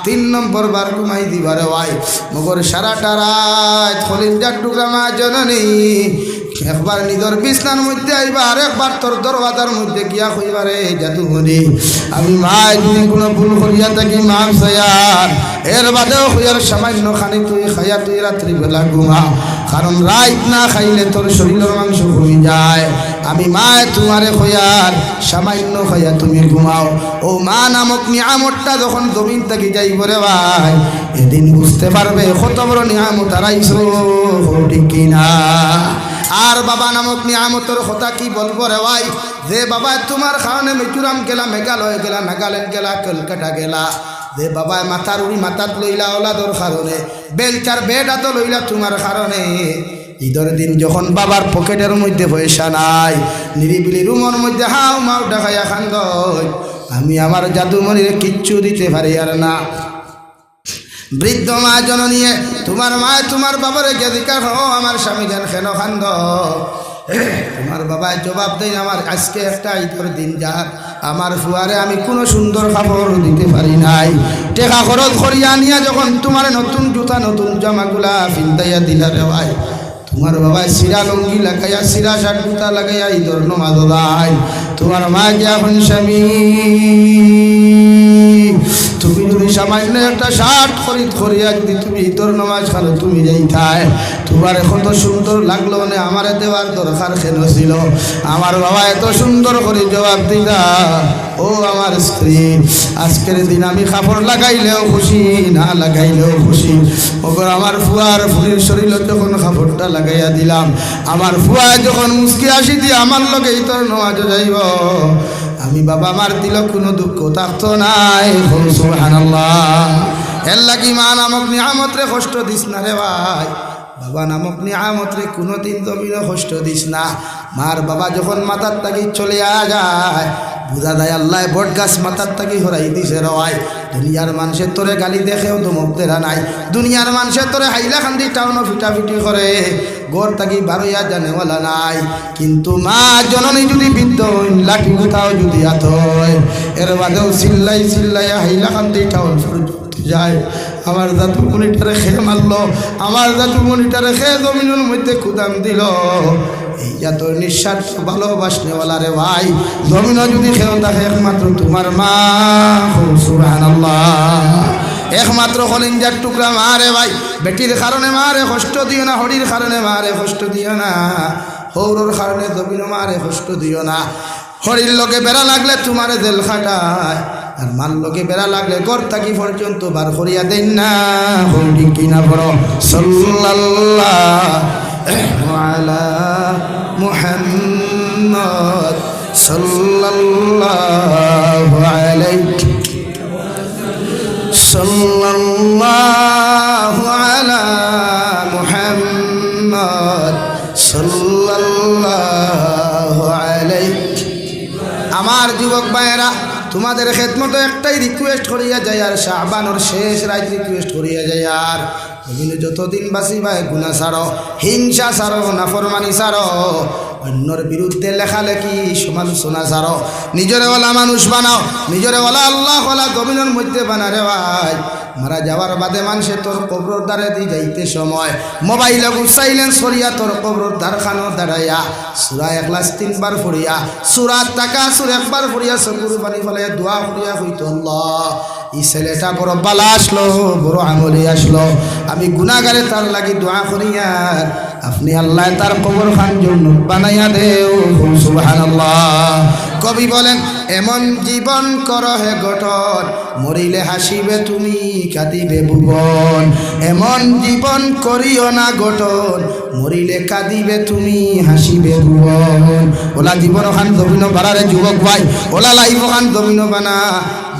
3 নম্বর বার ঘুমাই দিবারে ভাই। মগর সারাটা রাত খলিঞ্জার টুকরা মা জননী একবার নিজের বিছনার মধ্যে আইবা, আর একবার তোর দরওয়াজার মধ্যে গিয়া কইবারে জাদুমণি আমি মায় যদি কোনো ভুল করিয়া থাকি মাফ চাইয়ার, এর বাদেও হইয়ার সামান্য খানি তুই খাইয়া তুই রাত্রিবেলা ঘুমা, কারণ রাত না খাইলে তোর শরীরের মাংস কমে যায়। আমি মায় তোমারে হইয়ার সামান্য খাইয়া তুমি ঘুমাও। ও মা নামক নিয়ামতটা যখন জমিন থাকি যাইব রে ভাই, এদিন বুঝতে পারবে কত বড় নিয়ামত হারাইছো, ঠিক কিনা? আর বাবা নামক নিয়ামতের কথা কি বলবো রে ভাই, যে বাবা তোমার কারণে মিজোরাম গেলা, মেঘালয় গেলা, নাগাল্যান্ড গেলা, কলকাতা গেলা, যে বাবায় মাথার উড়ি মাথাত লইলা ওলাদর কারণে, বেলচার বেডা তো লইলা তোমার কারণে, ঈদের দিন যখন বাবার পকেটের মধ্যে পয়সা নাই, নিরিবিলি রুমের মধ্যে হাও মাও ডাকাইয়া খান্দ, আমি আমার জাদুমণির কিচ্ছু দিতে পারি আর না। বৃদ্ধ মা জননীয়ে তোমার মা তোমার বাবারে কে জিজ্ঞাসা, ও আমার স্বামী যেন কেন খান্দ, তোমার বাবা জবাব দেয়, আমার আজকে একটা ঈদের দিন যার আমার ফুয়ারে আমি কোনো সুন্দর কাপড় দিতে পারি নাই, টেকা খরচ করিয়া নিয়া যখন তোমার নতুন জুতা নতুন জামাগুলা পিন্তাইয়া দিলা রে ভাই, তোমার বাবা সিরা লঙ্গি লাগাইয়া সিরা শার্ট জুতা লাগাইয়া ঈদের নমাজ দায়, তোমার মা গিয়া এখন স্বামী তুমি যদি সামান্য একটা শার্ট খরিদ করিয়া যদি তুমি ঈদের নামাজ খানো তুমি যাইতাই, তোমার কত সুন্দর লাগলো, মানে আমার দেওয়ার দরকার কেন ছিল? আমার বাবা এত সুন্দর করে জবাব দিতা, ও আমার স্ত্রী আজকের দিন আমি কাপড় লাগাইলেও খুশি, না লাগাইলেও খুশি, ওপর আমার ফুয়ার ফুলির শরীরে যখন কাপড়টা লাগাইয়া দিলাম, আমার ফুয়া যখন মুস্কি আসি দিয়ে আমার লগে ঈদের নামাজ যাইব, আমি বাবা আমার দিল কোনো দুঃখ থাকতো নাই। সুবহানাল্লাহ। এর লাগি মা নামক নিয়ামত রে কষ্ট দিস না রে ভাই, বাবা নামক নিয়ামত রে কোনোদিন জমিনও কষ্ট দিস না। মার বাবা যখন মাথার তাকি চলে যায় বুঝা যায় আল্লাহ বট গাছ মাথার তাকি হরাই দিছে রয়। দুনিয়ার মানুষের তোরে গালি দেখেও দমক দেরা নাই, দুনিয়ার মানুষের তোরে হাইলা খান্দি টাউনও ফিটাফিটি করে, গড় তাকি বারোয়া জানেওয়ালা নাই। কিন্তু মা জননী যদি বৃদ্ধ লাঠি কোথাও যদি হাত হয় এর বাদেও চিল্লাই চিল্লাই হাইলা খান্দি টাউন যায়। আমার জাতু মনিটারে খেয়ে মারল, আমার জাতু মনিটারে খেয়ে জমিনের মধ্যে কুদাম দিল। এই এত নিঃস্বার্থ ভালোবাসনেওয়ালা রে ভাই, জমিনও যদি খেয়েও থাকে একমাত্র তোমার মা। সুবহানাল্লাহ, একমাত্র কলিজার টুকরা মা রে ভাই। বেটির কারণে মারে কষ্ট দিও না, হরির কারণে মারে কষ্ট দিও না, হৌরর কারণে জমিনও মারে কষ্ট দিও না। হরির লোকে বেড়া লাগলে তোমারে জেল খাটায়, আর মার লোকে বেড়া লাগলে ঘর থাকি পর্যন্ত বার করিয়া দেন না। হরি কিনা বড় সাল্লাল্লাহু আলা মুহাম্মদ সাল্লাল্লাহু আলাইহি সাল্লাল্লাহু আলা মুহাম্মদ সাল্লাল্লাহু আলাইহি। আমার যুবক ভাইয়েরা, তোমাদের খেদমতে একটাই রিকোয়েস্ট করিয়া যায়, আর শাবানোর শেষ রাত রিকোয়েস্ট করিয়া যায়, আর তুমি যতদিন বাঁচি ভাই গুনাহ ছাড়ো, হিংসা ছাড়ো, নাফরমানি ছাড়ো, অন্যর বিরুদ্ধে লেখালেখি সমালোচনা ছাড়ো, নিজের ওলা মানুষ বানাও, নিজের ওলা আল্লাহ ওলা জমিনের মধ্যে বানারে ভাই। মারা যাওয়ার বাদে মানুষে তোর কবর দ্বারে দি যাইতে সময় মোবাইলে সাইলেন্স করিয়া তোর কবর দ্বার খানো দাঁড়াইয়া সূরা ইখলাস 3 বার পড়িয়া, সূরা তাকাসুর 1 বার পড়িয়া, চকুর পানি ফেলে দোয়া করিয়া হইতো, আল্লাহ এই ছেলেটা বড় বালা আসলো, বড় আমলি আসলো, আমি গুনাহগারে তার লাগি দোয়া করিয়া আপনি আল্লাহ তার কবর খান জন্য বানাইয়া দেও। সুবহানাল্লাহ। কবি বলেন, এমন জীবন কর হে গঠন, মরিলে হাসিবে তুমি কাঁদিবে ভুবন। এমন জীবন করিও না গঠন, মরিলে কাঁদিবে তুমি হাসিবে ভুবন। ওলা জীবন খান জমিন বাড়ারে যুবক ভাই, ওলা লাইফ খান জমিন বানা।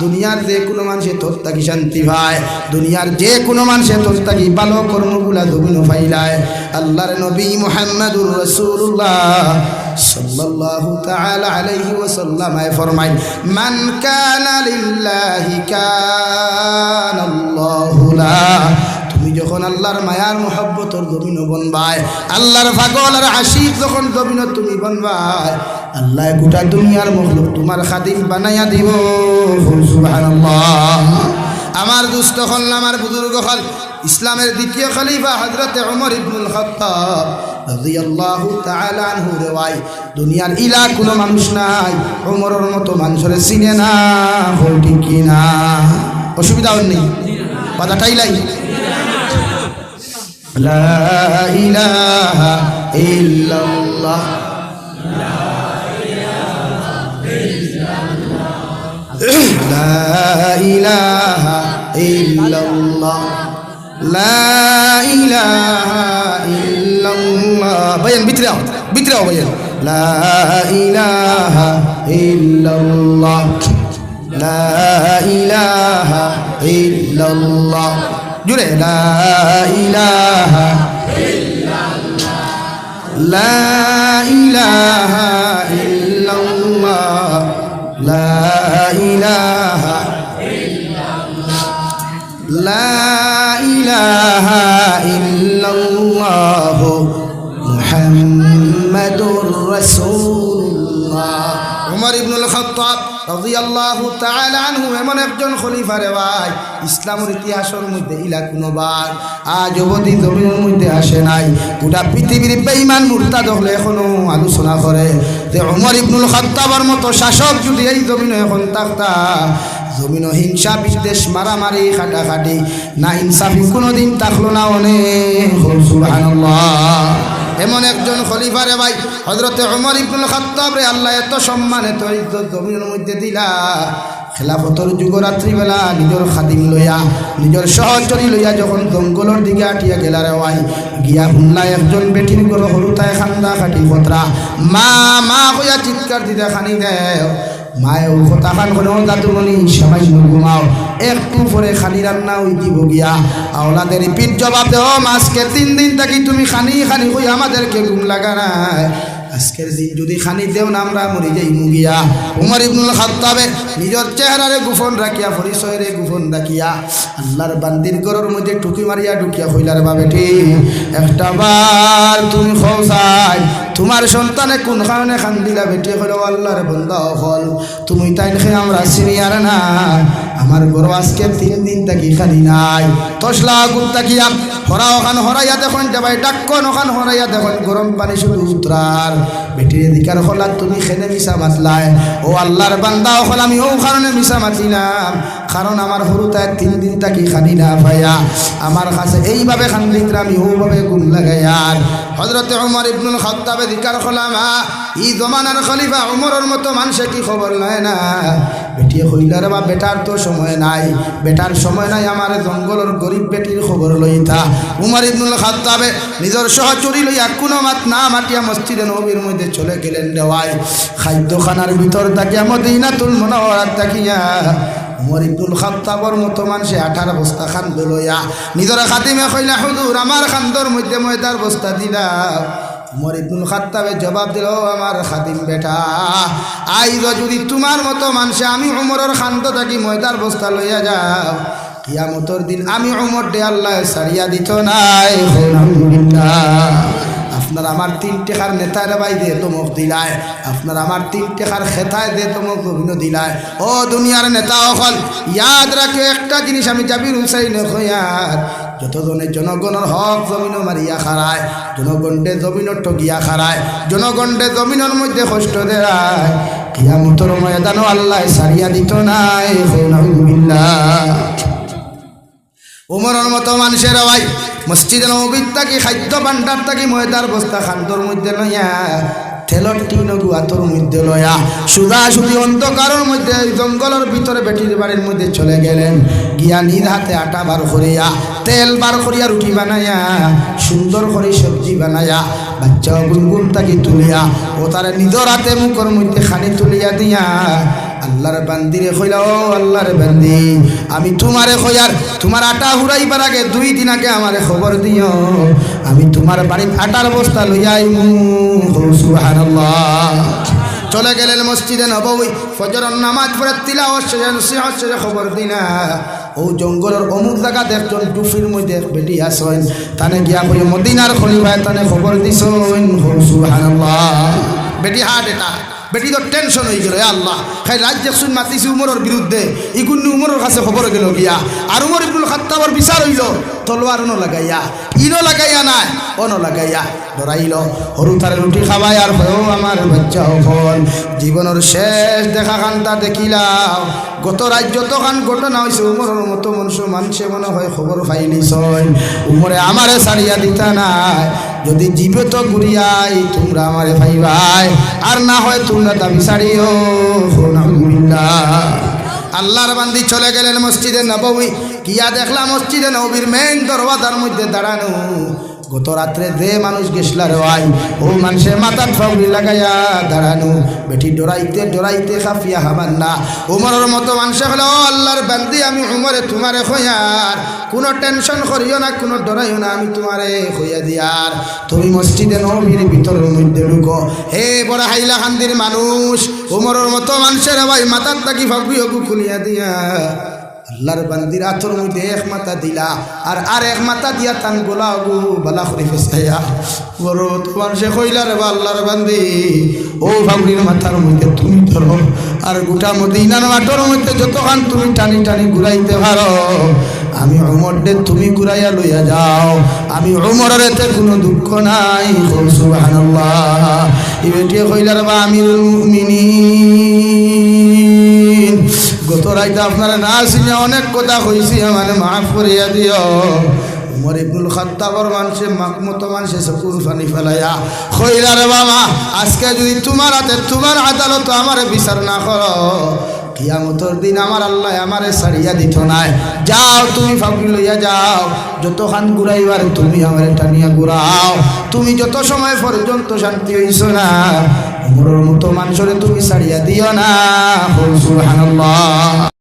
দুনিয়ার যে কোনো মানুষে তোর থাকি শান্তি পায়, দুনিয়ার যে কোনো মানুষে তোর থাকি ভালো কর্মগুলা জমিন পাইলায়। আল্লাহর নবী মুহাম্মদুর রাসূলুল্লাহ সাল্লাল্লাহু তাআলা আলাইহি ওয়াসাল্লাম ফরমায়, মান কানা লিল্লাহি কানাল্লাহু লা। তুমি যখন আল্লাহর মায়ার মহব্বতর জমিন বনবাই, আল্লাহর পাগল আর আশিক যখন জমিন তুমি বনবাই, আল্লাহ গোটা দুনিয়ার মখলুক তোমার খাদিম বানাইয়া দিব। সুবহানাল্লাহ। আমার দুস্থ হল, আমার বুজুর্গ হল, ইসলামের দ্বিতীয় খলিফা হযরতে ওমর ইবনুল খাত্তাব রাদিয়াল্লাহু তাআলা আনহু রেওয়ায়, দুনিয়ার ইলা কোনো মানুষ নাই ওমরের মতো মানুষের চিনে না। হল ঠিক কি না? অসুবিধা নেই, কথাটাই লাই। লা ইলাহা ইল্লাল্লাহ, লা ইলাহা ইল্লাল্লাহ, লা ইলাহা ইল্লাল্লাহ। ভাইয়ান ভিতরে ভিতরেও ভাইয়ান, লা ইলাহা ইল্লাল্লাহ, লা ইলাহা ইল্লাল্লাহ। জুড়ে লা ইলাহা ইল্লাল্লাহ, লা ইলাহা ইল্লাল্লাহ, লা ইলাহা ইল্লাল্লাহ, লা ইলাহা ইল্লাল্লাহ মুহাম্মাদুর রাসূলুল্লাহ। ওমর ইবনুল খাত্তাব রাদিয়াল্লাহু তাআলা আনহু এমন একজন খলিফা রে ভাই, ইসলামের ইতিহাসের মধ্যে ইলা কোনোবার আজ অবধি জমিনের মধ্যে আসে নাই। গোটা পৃথিবীর বেঈমান মুরতাদ হলে এখনো আলোচনা করে যে ওমর ইবনুল খাত্তাবের মতো শাসক যদি এই জমিনে এখন থাকতা, জমিন হিংসা বিদ্বেষ মারামারি খাটাখাটি না ইনসাফি কোনোদিন থাকলো না। অনেক। সুবহানাল্লাহ। এমন একজন খলিফা রে ভাই হযরতে ওমর ইবনুল খাত্তাব রে আল্লাহ এত সম্মান এত ইজ্জত জমিনের মধ্যে দিলা। খেলাফতর যুগ রাত্রিবেলা নিজের খাদিম লইয়া নিজের সহচরী লইয়া যখন জঙ্গলের দিকে আটিয়া গেলা রে ভাই, গিয়া শুনলা একজন বেটির গরু হরুতায় খান্দা খাটি পত্রা মা মা কইয়া চিৎকার দিতে খানি দেয়। মায়ে ও কথা খান করে ও দাদুমণি সামান্য ঘুমাও, একটু পরে খানি রান্না ওই দিব গিয়া। আওলাদের রিপিট জবাব দেও, আজকে 3 দিন থাকি তুমি খানি খানি কই আমাদেরকে ঘুম লাগা নাই, আজকের দিন যদি খানি দেও না আমরা মরি যাই মুগিয়া। উমর ইবনুল খাত্তাবে নিজের চেহারারে গোপন রাখিয়া, পরিচয়রে গোপন রাখিয়া আল্লাহর বান্দির ঘরের মধ্যে টুকি মারিয়া ঢুকিয়া হইলার বাবে ঠিক একটা বার তুমি খোঁজাই তোমার সন্তানে কোন কারণে খান দিলা বেটি হলো আল্লাহর বান্দা হল তুমি তাই দেখে আমরা সিনিয়র না, আমার ঘর আজকে 3 দিন থাকি খানি নাই। তসলা গুপ তাকিয়া হরা ওখান হরাইয়া দেখুন যাবাই ডাক্কন ওখান হরাইয়া দেখুন গরম পানি শুধু উতরার বেটির দিকার হলা তুমি খেনে মিশা মাতলাই। ও আল্লাহর বান্দা হল আমি ও কারণে মিশা মাতিলাম, কারণ আমার হরুতায় 3 দিন থাকি খানি না ভাইয়া, আমার কাছে এইভাবে খান দিতে আমি ওভাবে গুণ লাগাইয়ার। হযরতে উমর ইবনুল খাত্তাবে দিকার হলাম ই জমানার খলিফা উমরের মতো মানুষে কি খবর লয় না, বেটি হইলার বা বেটার তো সময় নাই, বেটার সময় নাই, আমার জঙ্গলের গরিব বেটির খবর লইতা। উমর ইবনুল খাত্তাবে নিজের সহচরী লইয়া কোনো মাত না মাটিয়া মসজিদে নববীর মধ্যে চলে গেলেন দেওয়ায় খাদ্যখানার ভিতর তাকিয়া মদিনাতুল মুনাওয়ারাত তাকিয়া উমর ইবনুল খাত্তাবর মতো মানুষে 18 বস্তা খান্দ লইয়া নিজের খাদিমে কইলা হুজুর আমার খান্দর মধ্যে ময়দার বস্তা দিলা। উমর ইবনুল খাত্তাবে জবাব দিল, আমার খাদিম বেটা আইজ যদি তোমার মতো মানুষে আমি উমরের খান্দ থাকি ময়দার বস্তা লইয়া যাও, কিয়ামতের দিন আমি উমর দে আল্লাহ সারিয়া দিত নাই। আলহামদুলিল্লাহ। আপনার আমার 3 টাকার নেতারে ভাই দিয়ে তোমক দিলায়, আপনার আমার 3 টাকার খেতায় দিয়ে তোমক অভিনয় দিলায়। ও দুনিয়ার নেতা অকল ইয়াদ রাখে একটা জিনিস, আমি জাবির হুসাইন খয়ার যতজনে জনগণের হক জমিনও মারিয়া খারায়, জনগণে জমিনও ঠগিয়া খারায়, জনগণে জমিনের মধ্যে কষ্ট দেয়, কিয়ামতের ময়দানও আল্লাহ সারিয়া দিত নাই। আলহামদুলিল্লাহ। উমরের মতো মানুষের ভাই মসজিদে নববীর থাকি খাদ্য ভাণ্ডার থাকি ময়দার বস্তা খান্দর মধ্যে লইয়া তেলর টিন গুয়াতর মধ্যে লয়া সুদাসুদি অন্ধকারের মধ্যে জঙ্গলের ভিতরে বেটির বাড়ির মধ্যে চলে গেলেন, গিয়া নিজ হাতে আটা বার করিয়া তেল বার করিয়া রুটি বানাইয়া সুন্দর করে সবজি বানাইয়া বাচ্চা গুনগুন তাকে তুলিয়া ও তারা নিজের হাতে মুখের মধ্যে খানি তুলিয়া দিয়া আল্লাহর বান্দিরে কইলা, ও আল্লাহর বান্দি আমি তোমারে কইয়ার তোমার আটা হুরাইবার আগে 2 দিন আগে আমারে খবর দিও, আমি তোমার বাড়ির আটার বস্তা লইয়া আইমু। সুবহানাল্লাহ। চলে গেলেন মসজিদে নববী, ফজরের নামাজ পড়ে তিলাওয়াত শেষে খবর দিনা ও জঙ্গলের অমুক জায়গা দেখছেন টুফির মধ্যে বেটি আসেন, তানে গিয়া কই মদিনার খলিফায় তানে খবর দিছেন। সুবহানাল্লাহ। বেটি হাট এটা বেটি তো টেনশন হয়ে গেল, আল্লাহ খাই রাজ্য শুন মাতিছি উমরের বিরুদ্ধে, ইগুন্নি উমরের কাছে খবর গেল গিয়া, আর উমর ইবনুল খাত্তাবর বিচার হইল তলোয়ার ন লাগাইয়া ইনো লাগাইয়া নাই অন লাগাইয়া ধরাইল হরু তারে রুটি খাওয়াই আর আমার বাচ্চা হল জীবনের শেষ দেখা খানটা দেখিলাম। গত রাত যতখান ঘটনা হয়েছে উমরের মতো মানুষে মনে হয় খবর পাইলিস উমরে আমারে ছাড়িয়া দিতা নাই, যদি জীবে তো ঘুরিয়াই তোমরা আমারে পাইবাই, আর না হয় তোমরা দাবি ছাড়িও। আল্লাহর বান্দি চলে গেলেন মসজিদে নববী, গিয়া দেখলাম মসজিদে নববীর মেইন দরওয়াজার মধ্যে দাঁড়ানো গত রাত্রে যে মানুষ গেছলার হয় ও মানুষের মাথার ফাউরি লাগাইয়া দাঁড়ানো, বেটি ডরাইতে ডরাইতে খাফিয়া হাবার না। উমরের মতো মানুষে হলো, আল্লাহর বান্দি আমি উমরে তোমারে খয়ার কোনো টেনশন করিও না, কোনো ডরাইও না, আমি তোমারে খইয়া দিয়ার, তুমি মসজিদে নববীর ভিতরের মধ্যে ঢুকো। হে বড় হাইলা খান্দির মানুষ, উমরের মতো মানুষের ভাই মাথার তাকি ফাউরি হকু খুলিয়া দিয়া আল্লাহর বান্দির আতর মধ্যে 1 মাথা দিলা আর 1 মাথা দিয়া তান গোলা গু বালা করে ফেসাইয়া বড় তোমার সে কইলা রে আল্লাহর বান্দি ও ফাউরির মাথার মধ্যে তুমি ধরো, আর গোটা মদিনার মাঠের মধ্যে যতক্ষণ তুমি টানি টানি ঘুরাইতে পারো আমি উমর দে তুমি ঘুরাইয়া লইয়া যাও, আমি উমরের এতে কোনো দুঃখ নাই। সুবহানাল্লাহ। ইবেটি কইলা রে আমিরুল মুমিনিন গত রাইতে আপনারা না শুনে অনেক কথা কইছি, মানে মাফ করিয়া দিও। উমর ইবনুল খাত্তাবর মানুষে মতো মানুষে চকুর পানি ফেলাইয়া কইলা রে বাবা আজকে যদি তোমার হাতে তোমার আদালত আমার বিচার না করো কিয়ামতের দিন আমার আল্লাহ আমারে ছাড়িয়া দিত নাই। যাও তুমি ফাউকি লইয়া যাও, যত খান ঘুরাইবার তুমি আমার টানিয়া ঘুরাও। তুমি যত সময় পর্যন্ত শান্তি হইছ না, ওমরের মতো মানুষরে তুমি ছাড়িয়া দিও না। সুবহানাল্লাহ।